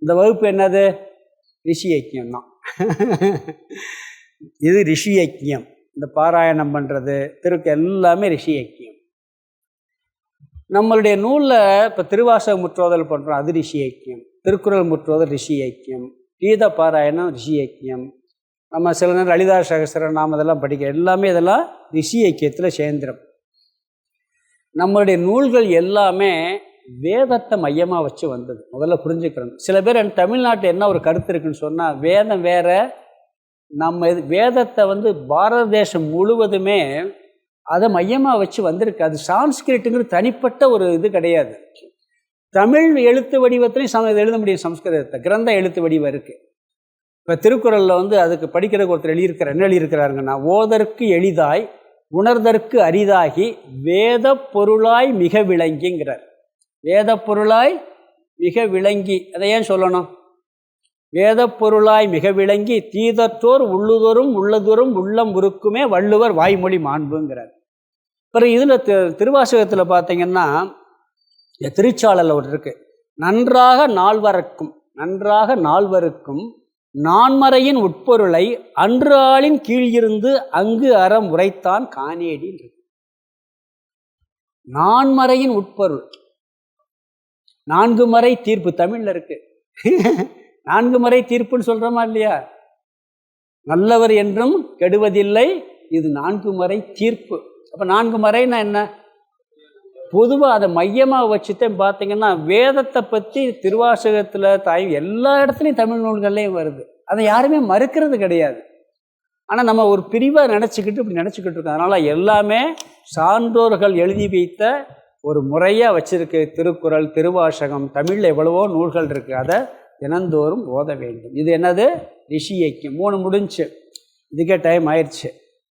இந்த வகுப்பு என்னது? ரிஷி யக்கியம் தான். இது ரிஷி யக்கியம். இந்த பாராயணம் பண்ணுறது எல்லாமே ரிஷி யக்கியம். நம்மளுடைய நூலில் இப்போ திருவாசக முற்றோதல் பண்ணுறோம், அது ரிஷி யக்கியம். திருக்குறள் முற்றோதல் ரிஷி யக்கியம். கீத பாராயணம் ரிஷி யக்கியம். நம்ம சில நேரம் லலிதா சகஸ்ரநாமம் இதெல்லாம் படிக்க, எல்லாமே இதெல்லாம் ரிஷி யக்கியத்தில் சேர்ந்துடும். நம்மளுடைய நூல்கள் எல்லாமே வேதத்தை மையமாக வச்சு வந்தது. முதல்ல புரிஞ்சுக்கிறோம். சில பேர் தமிழ்நாட்டில் என்ன ஒரு கருத்து இருக்குன்னு சொன்னால், வேதம் வேற நம்ம வேதத்தை வந்து பாரத தேசம் முழுவதுமே அதை மையமாக வச்சு வந்திருக்கு. அது சான்ஸ்கிரிட்டுங்கிறது தனிப்பட்ட ஒரு இது கிடையாது. தமிழ் எழுத்து வடிவத்திலையும் எழுத முடியும். சம்ஸ்கிருதத்தை கிரந்த எழுத்து வடிவம் இருக்குது. இப்போ திருக்குறளில் வந்து அதுக்கு படிக்கிறதுக்கு ஒருத்தர் என்ன எழுதியிருக்கிறாருங்கன்னா, ஓதற்கு எளிதாய் உணர்தற்கு அரிதாகி வேத பொருளாய் மிக விளங்கிங்கிறார். வேத பொருளாய் மிக விளங்கி, அதை ஏன் சொல்லணும்? வேத பொருளாய் மிக விளங்கி தீதற்றோர் உள்ளுதோறும் உள்ளதோறும் உள்ளம் உருக்குமே வள்ளுவர் வாய்மொழி மாண்புங்கிறார். பிறகு இதில் திருவாசகத்தில் பார்த்தீங்கன்னா, திருச்சாளரில் ஒரு இருக்கு, நன்றாக நால்வருக்கும் நான்மறையின் உட்பொருளை அன்று ஆளின் கீழிருந்து அங்கு அறம் உரைத்தான் காணேடி. நான்மறையின் உட்பொருள், 4 மறை தீர்ப்பு தமிழில் இருக்கு. 4 மறை தீர்ப்புன்னு சொல்கிறோமா இல்லையா? நல்லவர் என்றும் கெடுவதில்லை, இது 4 மறை தீர்ப்பு. அப்போ 4 மறைன்னா என்ன? பொதுவாக அதை மையமாக வச்சுதான் பார்த்தீங்கன்னா, வேதத்தை பற்றி திருவாசகத்தில் எல்லா இடத்துலையும் தமிழ் நூல்கள்லேயும் வருது. அதை யாருமே மறுக்கிறது கிடையாது. ஆனால் நம்ம ஒரு பிரிவாக இப்படி நினச்சிக்கிட்டு இருக்கோம். அதனால் எல்லாமே சான்றோர்கள் எழுதி வைத்த ஒரு முறையாக வச்சுருக்கு. திருக்குறள், திருவாசகம், தமிழில் எவ்வளவோ நூல்கள் இருக்குது. அதை தினந்தோறும் ஓத வேண்டும். இது என்னது? ரிஷி ஐக்கியம். 3 முடிஞ்சு, இதுக்கே டைம் ஆயிடுச்சு.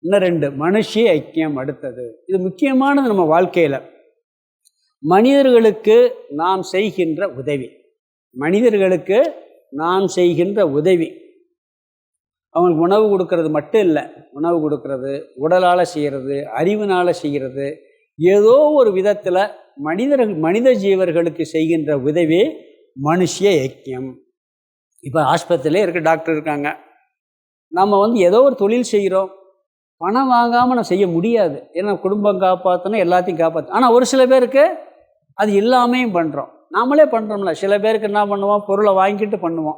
இன்னும் 2 மனுஷி ஐக்கியம் அடுத்தது. இது முக்கியமானது நம்ம வாழ்க்கையில். மனிதர்களுக்கு நாம் செய்கின்ற உதவி, அவங்களுக்கு உணவு கொடுக்கறது மட்டும் இல்லை, உணவு கொடுக்கறது, உடலால் செய்கிறது, அறிவினால் செய்கிறது, ஏதோ ஒரு விதத்தில் மனித ஜீவர்களுக்கு செய்கின்ற உதவி மனுஷ ஐக்கியம். இப்போ ஆஸ்பத்திரியிலே டாக்டர் இருக்காங்க. நம்ம வந்து ஏதோ ஒரு தொழில் செய்கிறோம், பணம் வாங்காமல் நம்ம செய்ய முடியாது. ஏன்னா குடும்பம் காப்பாற்றணும், எல்லாத்தையும் காப்பாற்றணும். ஆனால் ஒரு சில பேருக்கு அது இல்லாமையும் பண்ணுறோம். நாமளே பண்ணுறோம்ல. சில பேருக்கு என்ன பண்ணுவோம், பொருளை வாங்கிட்டு பண்ணுவோம்.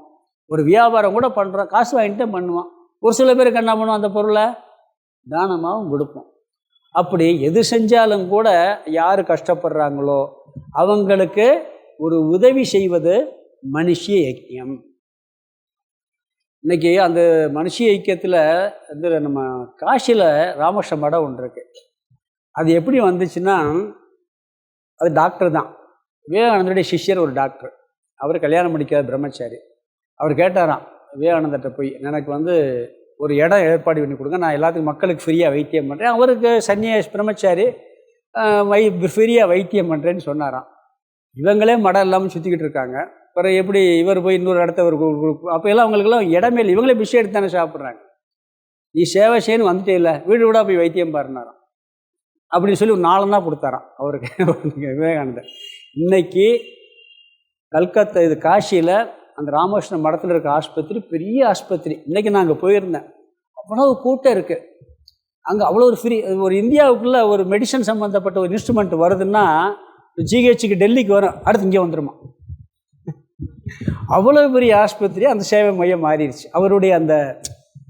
ஒரு வியாபாரம் கூட பண்ணுறோம், காசு வாங்கிட்டு பண்ணுவோம். ஒரு சில பேருக்கு என்ன பண்ணுவோம், அந்த பொருளை தானமாகவும் கொடுப்போம். அப்படி எது செஞ்சாலும் கூட யார் கஷ்டப்படுறாங்களோ அவங்களுக்கு ஒரு உதவி செய்வது மனுஷ ஐக்கியம். இன்றைக்கி அந்த மனுஷ ஐக்கியத்தில் வந்து நம்ம காசியில் ராமகிருஷ்ண மடம் ஒன்று இருக்குது. அது எப்படி வந்துச்சுன்னா, அது டாக்டர் தான். விவேகானந்தருடைய சிஷ்யர் ஒரு டாக்டர். அவர் கல்யாணம் முடிக்காத பிரம்மச்சாரி. அவர் கேட்டாராம் விவேகானந்தர்கிட்ட போய், எனக்கு வந்து ஒரு இடம் ஏற்பாடு பண்ணி கொடுங்க, நான் எல்லாத்துக்கும் மக்களுக்கு ஃப்ரீயாக வைத்தியம் பண்ணுறேன். அவருக்கு சன்னியாசி பிரம்மச்சாரி, ஃப்ரீயாக வைத்தியம் பண்ணுறேன்னு சொன்னாராம். இவங்களே மடம் இல்லாமல் சுற்றிக்கிட்டு இருக்காங்க. அப்புறம் எப்படி இவர் போய் இன்னொரு இடத்த ஒரு அப்போ எல்லாம் அவங்களுக்கெல்லாம் இடமே இல்லை. இவங்களே பிஷ் எடுத்து தானே சாப்பிட்றாங்க. நீ சேவை செய்யன்னு வந்துட்டே இல்லை, வீடு வீடாக போய் வைத்தியம் பாருனாராம். அப்படின்னு சொல்லி ஒரு 4 தான் கொடுத்தாராம் அவருக்கு விவேகானந்தர். இன்னைக்கு கல்கத்தா இது காசியில் அந்த ராமகிருஷ்ண மடத்தில் இருக்க ஆஸ்பத்திரி பெரிய ஆஸ்பத்திரி. இன்றைக்கி நான் அங்கே போயிருந்தேன். அவ்வளோ கூட்டம் இருக்குது அங்கே. அவ்வளோ ஒரு ஃப்ரீ, ஒரு இந்தியாவுக்குள்ளே ஒரு மெடிசன் சம்மந்தப்பட்ட ஒரு இன்ஸ்ட்ருமெண்ட் வருதுன்னா ஜிஹெச்சுக்கு டெல்லிக்கு வரும், அடுத்து இங்கே வந்துடுமா. அவ்வளோ பெரிய ஆஸ்பத்திரி, அந்த சேவை மையம் மாறிடுச்சு. அவருடைய அந்த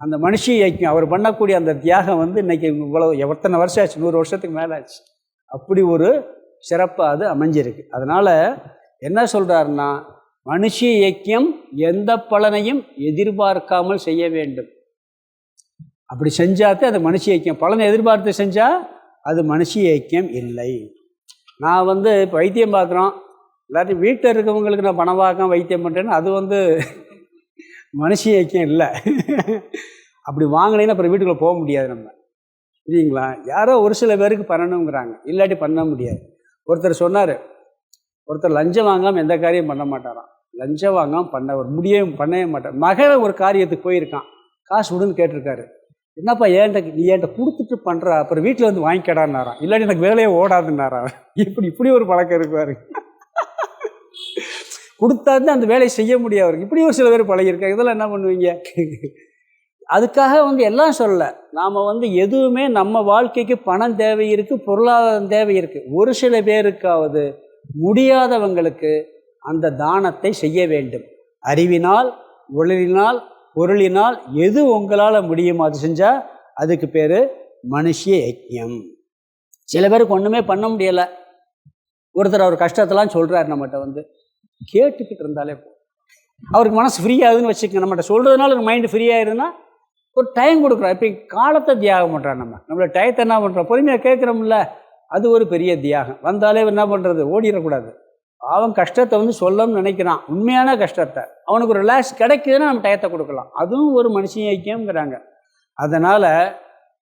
அந்த மனுஷ ஐக்கியம், அவர் பண்ணக்கூடிய அந்த தியாகம் வந்து இன்றைக்கி இவ்வளோ எத்தனை வருஷம் ஆச்சு, 100 வருஷத்துக்கு மேலே ஆச்சு. அப்படி ஒரு சிறப்பாக அது அமைஞ்சிருக்கு. அதனால் என்ன சொல்கிறாருன்னா, மனுஷ ஐக்கியம் எந்த பலனையும் எதிர்பார்க்காமல் செய்ய வேண்டும். அப்படி செஞ்சாத்தே அது மனுஷ ஐக்கியம். பலனை எதிர்பார்த்து செஞ்சால் அது மனுஷ ஐக்கியம் இல்லை. நான் வந்து இப்போ வைத்தியம் பார்க்குறோம், எல்லாத்தையும் வீட்டில் இருக்கவங்களுக்கு நான் பணம் பார்க்க வைத்தியம் பண்ணுறேன்னு அது வந்து மனுஷ ஐக்கியம் இல்லை. அப்படி வாங்கினீங்கன்னா அப்புறம் வீட்டுக்குள்ளே போக முடியாது நம்ம, இல்லைங்களா? யாரோ ஒரு சில பேருக்கு பண்ணணுங்கிறாங்க, இல்லாட்டி பண்ண முடியாது. ஒருத்தர் சொன்னார், ஒருத்தர் லஞ்சம் வாங்காமல் எந்த காரியம் பண்ண மாட்டாராம். லஞ்சம் வாங்காமல் பண்ணவே மாட்டார். மகன் ஒரு காரியத்துக்கு போயிருக்கான், காசு விடுன்னு கேட்டிருக்காரு. என்னப்பா நீ ஏன்ட்ட கொடுத்துட்டு பண்ணுறா, அப்புறம் வீட்டில் வந்து வாங்கிக்கடான்னாரான். இல்லாட்டி எனக்கு வேலையே ஓடாதுன்னாரான். இப்படி ஒரு பழக்கம் இருக்குவாரு. கொடுத்தா தான் அந்த வேலையை செய்ய முடியாது அவருக்கு. இப்படி ஒரு சில பேர் பழகிருக்காங்க. இதெல்லாம் என்ன பண்ணுவீங்க? அதுக்காக வந்து எல்லாம் சொல்லலை. நாம் வந்து எதுவுமே நம்ம வாழ்க்கைக்கு பணம் தேவை இருக்குது, பொருளாதாரம் தேவை இருக்குது. ஒரு சில பேருக்காவது முடியாதவங்களுக்கு அந்த தானத்தை செய்ய வேண்டும். அறிவினால், உடலினால், பொருளினால் எது உங்களால் முடியுமோ அது செஞ்சால் அதுக்கு பேர் மனுஷ ஐக்கியம். சில பேருக்கு ஒன்றுமே பண்ண முடியலை. ஒருத்தர் அவர் கஷ்டத்தெல்லாம் சொல்கிறார், நம்மகிட்ட வந்து கேட்டுக்கிட்டு இருந்தாலே அவருக்கு மனசு ஃப்ரீ ஆகுதுன்னு வச்சுக்கோங்க. நம்மகிட்ட சொல்கிறதுனால ஒரு மைண்டு ஃப்ரீ ஆகிடுதுன்னா ஒரு டைம் கொடுக்குறோம். இப்போ காலத்தை தியாகம் பண்ணுறான். நம்மளோட டயத்தை என்ன பண்ணுறோம், பொறுமையாக கேட்குறோம்ல, அது ஒரு பெரிய தியாகம். வந்தாலே என்ன பண்ணுறது, ஓடிடக்கூடாது. அவன் கஷ்டத்தை வந்து சொல்லணும்னு நினைக்கிறான், உண்மையான கஷ்டத்தை. அவனுக்கு ஒரு ரிலாக்ஸ் கிடைக்குதுன்னா நம்ம டயத்தை கொடுக்கலாம். அதுவும் ஒரு மனுஷன் ஐக்கியம்ங்கிறாங்க. அதனால்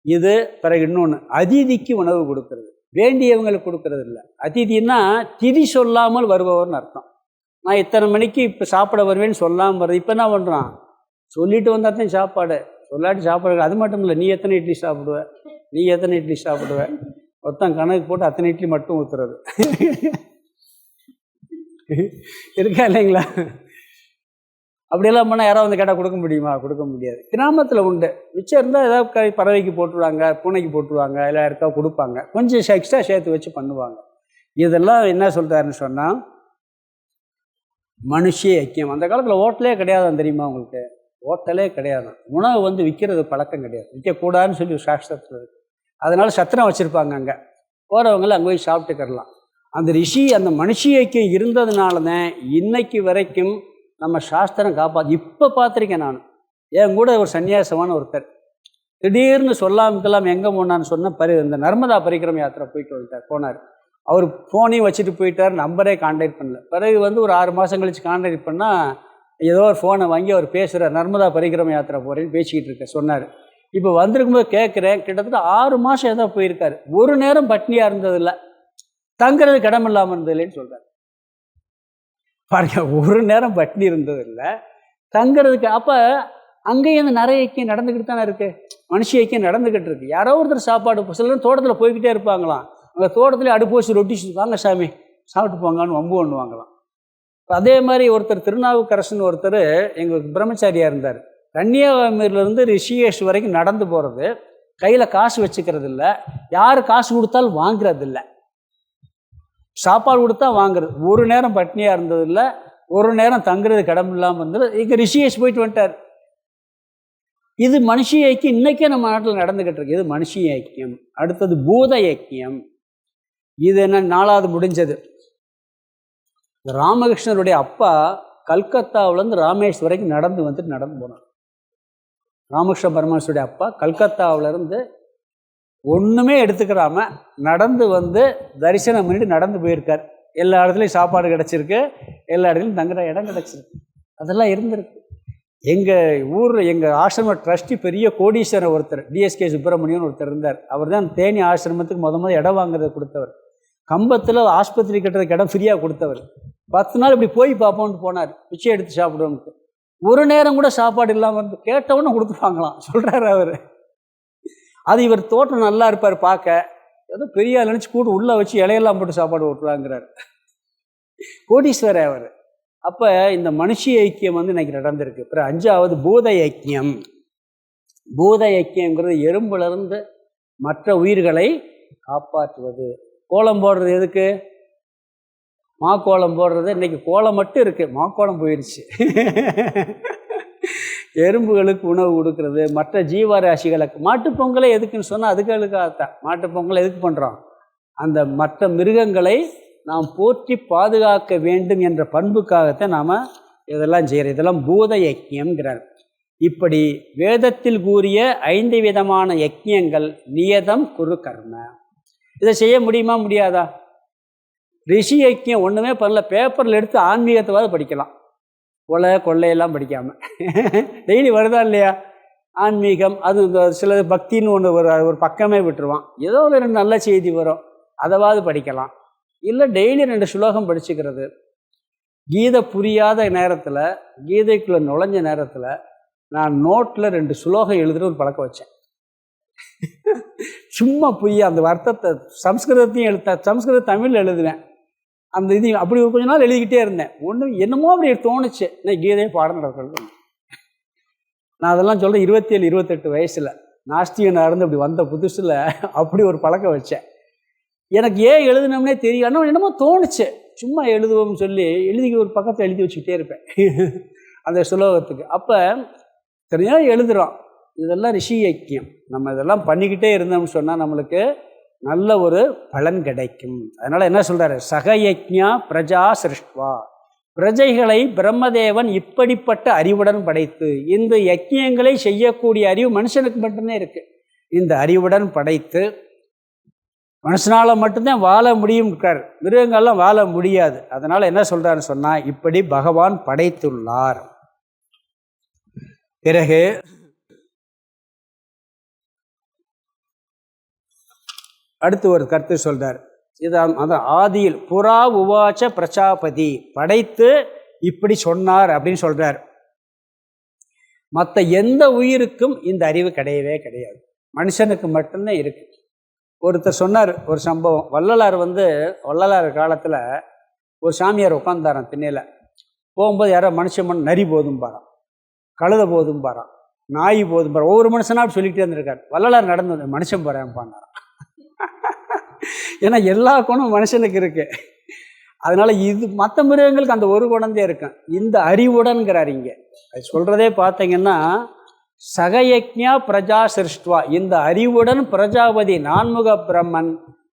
இது பிறகு இன்னொன்று, அதிதிக்கு உணவு கொடுக்கறது, வேண்டியவங்களுக்கு கொடுக்கறது இல்லை. அதிதின்னா திதி சொல்லாமல் வருபவர்னு அர்த்தம். நான் இத்தனை மணிக்கு இப்போ சாப்பிட வருவேன்னு சொல்லாமல் வருது. இப்போ என்ன பண்ணுறான், சொல்லிட்டு வந்தால் தான் சாப்பாடு, சொல்லாட்டி சாப்பாடு. அது மட்டும் இல்லை, நீ எத்தனை இட்லி சாப்பிடுவ, நீ எத்தனை இட்லி சாப்பிடுவ, மொத்தம் கணக்கு போட்டு அத்தனை இட்லி மட்டும் ஊற்றுறது இருக்கா இல்லைங்களா? அப்படியெல்லாம் பண்ணால் யாராவது வந்து கேட்டால் கொடுக்க முடியுமா? கொடுக்க முடியாது. கிராமத்தில் உண்டு. மிச்சம் இருந்தால் ஏதாவது பறவைக்கு போட்டுருவாங்க, பூனைக்கு போட்டுருவாங்க, இல்லை யாருக்கா கொடுப்பாங்க, கொஞ்சம் எக்ஸ்ட்ரா சேர்த்து வச்சு பண்ணுவாங்க. இதெல்லாம் என்ன சொல்கிறாருன்னு சொன்னால் மனுஷிய ஐக்கியம். அந்த காலத்தில் ஹோட்டலே கிடையாதான் தெரியுமா உங்களுக்கு? ஹோட்டலே கிடையாது. உணவு வந்து விற்கிறது பழக்கம் கிடையாது, விற்கக்கூடாதுன்னு சொல்லி சாஸ்திரத்தில் இருக்குது. அதனால் சத்திரம் வச்சுருப்பாங்க. அங்கே போகிறவங்கள அங்கே போய் சாப்பிட்டுக்கிறலாம். அந்த ரிஷி, அந்த மனுஷிய ஐக்கியம் இருந்ததுனால தான் இன்னைக்கு வரைக்கும் நம்ம சாஸ்திரம் காப்பாற்று. இப்போ பார்த்துருக்கேன் நான், என் கூட ஒரு சன்னியாசமான ஒருத்தர் திடீர்னு சொல்லாமக்கெல்லாம் எங்கே போனான்னு சொன்ன இந்த நர்மதா பரிக்கிரம யாத்திரை போயிட்டு போனார். அவர் ஃபோனையும் வச்சுட்டு போயிட்டார், நம்பரே கான்டாக்ட் பண்ணல. பிறகு வந்து ஒரு 6 மாதம் கழித்து கான்டாக்ட் பண்ணால் ஏதோ ஒரு ஃபோனை வாங்கி அவர் பேசுகிறார், நர்மதா பரிக்கிரம யாத்திரை போகிறேன்னு பேசிக்கிட்டு இருக்க சொன்னார். இப்போ வந்திருக்கும்போது கேட்குறேன், கிட்டத்தட்ட 6 மாதம் ஏதோ போயிருக்காரு, ஒரு நேரம் பட்னியாக இருந்ததில்லை, தங்குறது கிடம் இல்லாமல் இருந்ததில்லைன்னு சொல்கிறார். பாருங்க, ஒரு நேரம் பட்னி இருந்ததில்லை, தங்குறதுக்கு. அப்போ அங்கேயும் இந்த நிறைய ஐக்கியம் நடந்துக்கிட்டு தானே இருக்குது, மனுஷ ஐக்கியம் நடந்துக்கிட்டு இருக்குது. யாரோ ஒருத்தர் சாப்பாடு, சிலர் தோட்டத்தில் போய்கிட்டே இருப்பாங்களாம், அங்கே தோட்டத்தில் அடுப்பு வச்சு ரொட்டி வாங்க சாமி சாப்பிட்டு போங்கன்னு வம்பு ஒன்று வாங்கலாம். அதே மாதிரி ஒருத்தர் திருநாவுக்கரசன் ஒருத்தர் எங்களுக்கு பிரம்மச்சாரியாக இருந்தார். கன்னியாகுமரியிலேருந்து ரிஷிகேஷ் வரைக்கும் நடந்து போகிறது, கையில் காசு வச்சுக்கிறது இல்லை, யார் காசு கொடுத்தாலும் வாங்குறது இல்லை, சாப்பாடு கொடுத்தா வாங்குறது. ஒரு நேரம் பட்னியாக இருந்ததில்லை, ஒரு நேரம் தங்குறது கிடம் இல்லாமல் இருந்தது. இங்கே ரிஷிகேஷ் போயிட்டு வந்துட்டார். இது மனுஷிய ஐக்கியம் இன்றைக்கே நம்ம நாட்டில் நடந்துக்கிட்டு இருக்கு. இது மனுஷிய ஐக்கியம். அடுத்தது பூத ஐக்கியம். இது என்ன, 4வது முடிஞ்சது. ராமகிருஷ்ணருடைய அப்பா கல்கத்தாவிலேருந்து ராமேஸ்வரம் வரைக்கும் நடந்து போனார். ராமகிருஷ்ண பரமஹம்சருடைய அப்பா கல்கத்தாவிலேருந்து ஒன்றுமே எடுத்துக்கிறாம நடந்து வந்து தரிசனம் பண்ணிட்டு நடந்து போயிருக்கார். எல்லா இடத்துலையும் சாப்பாடு கிடச்சிருக்கு, எல்லா இடத்துலையும் தங்குற இடம் கிடச்சிருக்கு, அதெல்லாம் இருந்திருக்கு. எங்கள் ஊரில் எங்கள் ஆசிரம ட்ரஸ்டி பெரிய கோடீஸ்வரர் ஒருத்தர், டிஎஸ்கே சுப்பிரமணியன் ஒருத்தர் இருந்தார். அவர் தான் தேனி ஆசிரமத்துக்கு முதல் இடம் வாங்குறதை கொடுத்தவர். கம்பத்தில் ஆஸ்பத்திரி கட்டுறதுக்கு இடம் ஃப்ரீயாக கொடுத்தவர். 10 நாள் இப்படி போய் பார்ப்போம்னு போனார், பிச்சை எடுத்து சாப்பிடுவோம்ட்டு. ஒரு நேரம் கூட சாப்பாடு இல்லாமல் இருந்து கேட்டவுடனே கொடுத்துருவாங்களாம் சொல்கிறார் அவர். அது இவர் தோட்டம் நல்லா இருப்பார் பார்க்க, ஏதோ பெரிய நினச்சி கூட்டு உள்ளே வச்சு இலையெல்லாம் போட்டு சாப்பாடு ஓட்டுறாங்கிறார், கோடீஸ்வரர் அவர். அப்போ இந்த மனுஷிய ஐக்கியம் வந்து இன்னைக்கு நடந்திருக்கு. அப்புறம் 5வது பூத ஐக்கியம். பூத ஐக்கியங்கிறது எறும்புலேருந்து மற்ற உயிர்களை காப்பாற்றுவது. கோலம் போடுறது எதுக்கு? மாக்கோலம் போடுறது. இன்றைக்கி கோலம் மட்டும் இருக்குது, மாக்கோலம் போயிடுச்சு. எறும்புகளுக்கு உணவு கொடுக்கறது, மற்ற ஜீவராசிகளுக்கு. மாட்டுப்பொங்கலை எதுக்குன்னு சொன்னால் அதுகளுக்காகத்தான். மாட்டுப்பொங்கலை எதுக்கு பண்ணுறோம்? அந்த மற்ற மிருகங்களை நாம் போற்றி பாதுகாக்க வேண்டும் என்ற பண்புக்காகத்தான் நாம் இதெல்லாம் செய்கிறோம். இதெல்லாம் பூத யஜ்ஞம்ங்கிறார். இப்படி வேதத்தில் கூறிய 5 விதமான யஜ்ஞங்கள் நியதம் குரு கர்ம. இதை செய்ய முடியுமா முடியாதா? ரிஷி யஜ்ஞம் ஒன்றுமே பண்ணல, பேப்பரில் எடுத்து ஆன்மீகத்தைவாது படிக்கலாம், கொள்ளையெல்லாம் படிக்காமல். டெய்லி வருதா இல்லையா ஆன்மீகம்? அது சிலது பக்தின்னு ஒன்று ஒரு பக்கமே விட்டுருவான், ஏதோ ஒரு 2 நல்ல செய்தி வரும், அதைவாது படிக்கலாம். இல்லை டெய்லி 2 ஸ்லோகம் படிச்சுக்கிறது. கீதை புரியாத நேரத்தில், கீதைக்குள்ளே நுழைஞ்ச நேரத்தில் நான் நோட்டில் 2 ஸ்லோகம் எழுதுகிற ஒரு பழக்கம் வச்சேன். சும்மா புரிய அந்த அர்த்தத்தை சம்ஸ்கிருதத்தையும் சம்ஸ்கிருத தமிழ் எழுதுவேன். அந்த இது அப்படி கொஞ்ச நாள் எழுதிக்கிட்டே இருந்தேன். என்னமோ அப்படி தோணுச்சு, நான் கீதையை பாடம் நடக்கிறது. நான் அதெல்லாம் சொல்கிறேன் 27, 28 வயசில் நாஸ்திகனாக இருந்து அப்படி வந்த புதுசில் அப்படி ஒரு பழக்கம் வச்சேன். எனக்கு ஏன் எழுதுனோம்னே தெரியும், ஆனால் என்னமோ தோணுச்சு, சும்மா எழுதுவோம்னு சொல்லி ஒரு பக்கத்தை எழுதி வச்சுக்கிட்டே இருப்பேன் அந்த சுலோகத்துக்கு. அப்போ தெரியாது எழுதுகிறோம். இதெல்லாம் ரிஷி யஜ்ஞம். நம்ம இதெல்லாம் பண்ணிக்கிட்டே இருந்தோம்னு சொன்னால் நம்மளுக்கு நல்ல ஒரு பலன் கிடைக்கும். அதனால் என்ன சொல்கிறாரு? சகயஜ்ஞா பிரஜா சிருஷ்டுவா. பிரஜைகளை பிரம்மதேவன் இப்படிப்பட்ட அறிவுடன் படைத்து, இந்த யஜ்ஞங்களை செய்யக்கூடிய அறிவு மனுஷனுக்கு மட்டும்தான் இருக்கு. இந்த அறிவுடன் படைத்து மனுஷனால் மட்டும்தான் வாழ முடியும் இருக்கார், மிருகங்கள்லாம் வாழ முடியாது. அதனால் என்ன சொல்கிறாருன்னு சொன்னால், இப்படி பகவான் படைத்துள்ளார். பிறகு அடுத்து ஒரு கருத்து சொல்கிறார். இதான் அதான் ஆதியில் புறா உவாச்ச பிரஜாபதி, படைத்து இப்படி சொன்னார் அப்படின்னு சொல்கிறார். மற்ற எந்த உயிருக்கும் இந்த அறிவு கிடையவே கிடையாது, மனுஷனுக்கு மட்டும்தான் இருக்கு. ஒருத்தர் சொன்னார் ஒரு சம்பவம். வள்ளலார் காலத்தில் ஒரு சாமியார் உட்காந்தாரான் திண்ணையில். போகும்போது யாரோ மனுஷன் நரி போதும் பாரான், கழுத போதும் பாரான், நாய் போதும் பாரு, ஒவ்வொரு மனுஷனா அப்படி சொல்லிகிட்டே இருந்திருக்காரு. வள்ளலார் நடந்து வந்து மனுஷன் போகிறேன் பாண்டாரான். ஏன்னா எல்லா குணம் மனுஷனுக்கு இருக்கு. அதனால இது மற்ற மிருகங்களுக்கு அந்த ஒரு குணந்தே இருக்கும். இந்த அறிவுடன்கிறார் இங்கே. அது சொல்றதே பார்த்தீங்கன்னா, சகயக்ஞா பிரஜா சிருஷ்டுவா, இந்த அறிவுடன் பிரஜாபதி நான்முக பிரம்மன்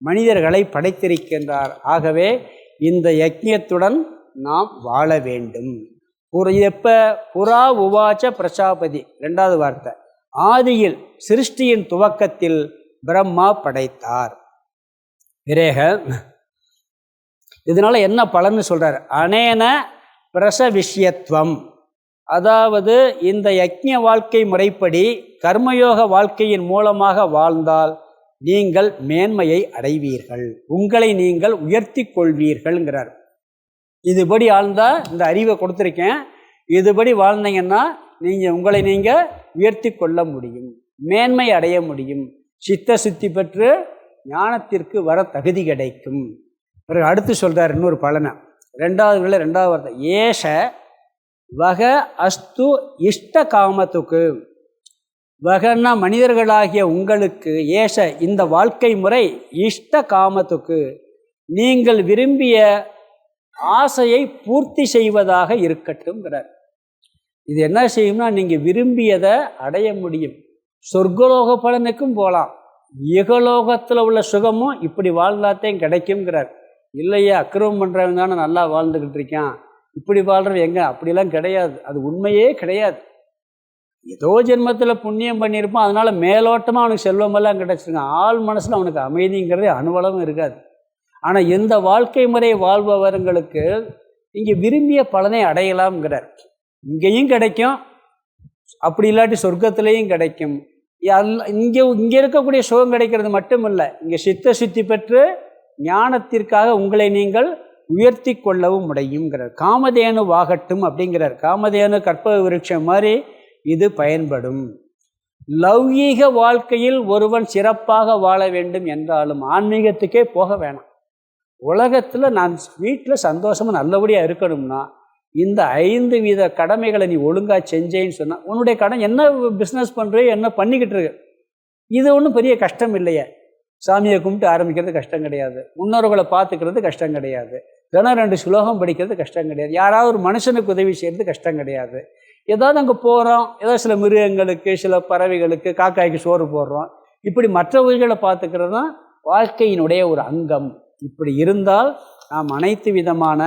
மனிதர்களை படைத்திருக்கின்றார். ஆகவே இந்த யஜ்ஞத்துடன் நாம் வாழ வேண்டும். எப்ப புறா உவாச்ச பிரஜாபதி, ரெண்டாவது வார்த்தை, ஆதியில் சிருஷ்டியின் துவக்கத்தில் பிரம்மா படைத்தார். விரேக இதனால என்ன பலன்னு சொல்றார், அனேன பிரசவிஷ்யத்துவம், அதாவது இந்த யஜ்ஞ வாழ்க்கை முறைப்படி கர்மயோக வாழ்க்கையின் மூலமாக வாழ்ந்தால் நீங்கள் மேன்மையை அடைவீர்கள், உங்களை நீங்கள் உயர்த்தி கொள்வீர்கள்ங்கிறார். இதுபடி வாழ்ந்தால், இந்த அறிவை கொடுத்துருக்கேன், இதுபடி வாழ்ந்தீங்கன்னா நீங்கள் உங்களை நீங்கள் உயர்த்தி கொள்ள முடியும், மேன்மை அடைய முடியும், சித்த சுத்தி பெற்று ஞானத்திற்கு வர தகுதி கிடைக்கும். பிறகு அடுத்து சொல்கிறார் இன்னொரு பலனை, ரெண்டாவது வார்த்தை, ஏஷ வக அஸ்து இஷ்ட காமத்துக்கு, வகன்னா மனிதர்களாகிய உங்களுக்கு, ஏஷ இந்த வாழ்க்கை முறை, இஷ்ட காமத்துக்கு நீங்கள் விரும்பிய ஆசையை பூர்த்தி செய்வதாக இருக்கட்டும்ங்கிறார். இது என்ன செய்யும்னா, நீங்கள் விரும்பியதை அடைய முடியும். சொர்க்கலோக பலனுக்கும் போகலாம், இகலோகத்தில் உள்ள சுகமும் இப்படி வாழ்ந்தாத்தையும் கிடைக்கும்ங்கிறார். இல்லையா, அக்கிரமம் பண்ணுறவங்க தானே நல்லா வாழ்ந்துக்கிட்டு இருக்கான், இப்படி வாழ்கிறது எங்கே, அப்படிலாம் கிடையாது, அது உண்மையே கிடையாது. ஏதோ ஜென்மத்தில் புண்ணியம் பண்ணியிருப்பான், அதனால் மேலோட்டமாக அவனுக்கு செல்வமெல்லாம் கிடைச்சிருக்கான், ஆள் மனசில் அவனுக்கு அமைதிங்கிறது அணுவளவும் இருக்காது. ஆனால் எந்த வாழ்க்கை முறை வாழ்பவர்களுக்கு இங்கே விரும்பிய பலனை அடையலாம்ங்கிறார். இங்கேயும் கிடைக்கும், அப்படி இல்லாட்டி சொர்க்கத்திலையும் கிடைக்கும். இங்கே இருக்கக்கூடிய சுகம் கிடைக்கிறது மட்டும் இல்லை, இங்கே சித்த சுத்தி பெற்று ஞானத்திற்காக உங்களை நீங்கள் உயர்த்தி கொள்ளவும் முடியுங்கிறார். காமதேனு வாகட்டும் அப்படிங்கிறார். காமதேனு கற்பக விருட்சம் மாதிரி இது பயன்படும். லௌகீக வாழ்க்கையில் ஒருவன் சிறப்பாக வாழ வேண்டும் என்றாலும் ஆன்மீகத்துக்கே போக வேணாம். உலகத்தில் நான் வீட்டில் சந்தோஷமாக நல்லபடியாக இருக்கணும்னா இந்த 5 வித கடமைகளை நீ ஒழுங்காக செஞ்சேன்னு சொன்னால், உன்னுடைய கடன் என்ன பிஸ்னஸ் பண்ணுறியோ என்ன பண்ணிக்கிட்டு இருக்கு, இது ஒன்றும் பெரிய கஷ்டம் இல்லையே. சாமியை கும்பிட்டு ஆரம்பிக்கிறது கஷ்டம் கிடையாது, முன்னோர்களை பார்த்துக்கிறது கஷ்டம் கிடையாது, தினம் 2 ஸ்லோகம் படிக்கிறது கஷ்டம் கிடையாது, யாராவது ஒரு மனுஷனுக்கு உதவி செய்கிறது கஷ்டம் கிடையாது. ஏதாவது அங்கே போகிறோம், ஏதாவது சில மிருகங்களுக்கு, சில பறவைகளுக்கு, காக்காய்க்கு சோறு போடுறோம், இப்படி மற்ற உயிர்களை பார்த்துக்கிறது தான் வாழ்க்கையினுடைய ஒரு அங்கம். இப்படி இருந்தால் நாம் அனைத்து விதமான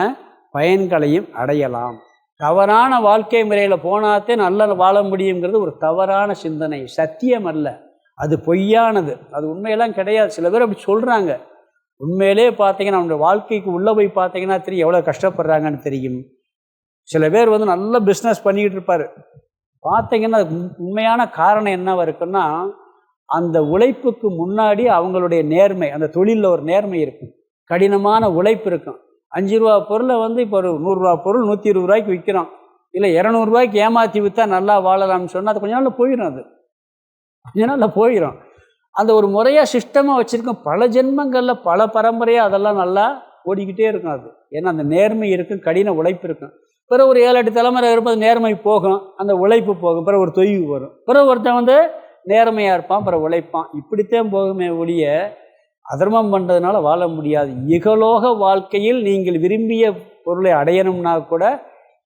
பயன்களையும் அடையலாம். தவறான வாழ்க்கை முறையில் போனாத்தே நல்லா வாழ முடியுங்கிறது ஒரு தவறான சிந்தனை, சத்தியம் அல்ல, அது பொய்யானது, அது உண்மையெல்லாம் கிடையாது. சில பேர் அப்படி சொல்கிறாங்க. உண்மையிலே பார்த்தீங்கன்னா அவனுடைய வாழ்க்கைக்கு உள்ளே போய் பார்த்தீங்கன்னா தெரியும் எவ்வளோ கஷ்டப்படுறாங்கன்னு தெரியும். சில பேர் நல்ல பிஸ்னஸ் பண்ணிக்கிட்டு இருப்பார், பார்த்தீங்கன்னா உண்மையான காரணம் என்னவா இருக்குன்னா, அந்த உழைப்புக்கு முன்னாடி அவங்களுடைய நேர்மை, அந்த தொழிலில் ஒரு நேர்மை இருக்கும், கடினமான உழைப்பு இருக்கும். 5 ரூபா பொருளை இப்போ ஒரு 100 ரூபா பொருள் 120 ரூபாய்க்கு விற்கிறோம், இல்லை 200 ரூபாய்க்கு ஏமாற்றி விற்றா நல்லா வாழலாம்னு சொன்னால் அது கொஞ்ச நாளில் போயிடும், அது கொஞ்ச நாளில் போயிடும். அந்த ஒரு முறையாக சிஸ்டமாக வச்சுருக்கோம், பல ஜென்மங்களில் பல பரம்பரையாக அதெல்லாம் நல்லா ஓடிக்கிட்டே இருக்கும். அது ஏன்னா அந்த நேர்மை இருக்கும், கடின உழைப்பு இருக்கும். பிறகு ஒரு 7-8 தலைமுறை இருப்பது நேர்மை போகும், அந்த உழைப்பு போகும், பிறகு ஒரு தொய்வு வரும், பிறகு ஒருத்தன் நேர்மையாக இருப்பான், பிறகு உழைப்பான், இப்படித்தான் போகுமே ஒழிய அதர்மம் பண்ணுறதுனால வாழ முடியாது. இகலோக வாழ்க்கையில் நீங்கள் விரும்பிய பொருளை அடையணும்னா கூட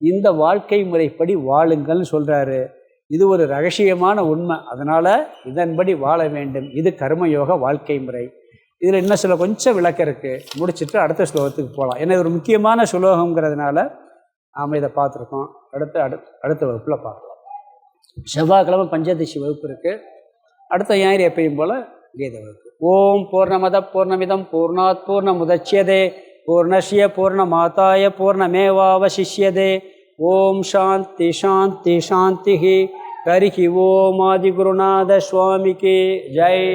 இந்த வாழ்க்கை முறைப்படி வாழுங்கள்னு சொல்கிறாரு. இது ஒரு ரகசியமான உண்மை, அதனால் இதன்படி வாழ வேண்டும். இது கர்மயோக வாழ்க்கை முறை. இதில் இன்னும் சில கொஞ்சம் விளக்கம் இருக்குது, முடிச்சுட்டு அடுத்த ஸ்லோகத்துக்கு போகலாம். ஏன்னா ஒரு முக்கியமான ஸ்லோகங்கிறதுனால நாம் இதை பார்த்துருக்கோம். அடுத்த வகுப்பில் பார்க்கலாம். செவ்வாய்க்கிழமை பஞ்சதசி வகுப்பு இருக்குது. அடுத்த ஞாயிறு எப்பயும் போல் கீதை வகுப்பு. ஓம் பூர்ணமத பூர்ணமிதம் பூர்ணாத் பூர்ணமுதச்யதே பூர்ணஸ்ய பூர்ணமாதாய பூர்ணமேவாவசிஷ்யதே. ஓம் சாந்தி சாந்தி சாந்தி. ஹரிஹி ஓம் ஆதிகுருநாத சுவாமிக்கு ஜெய்.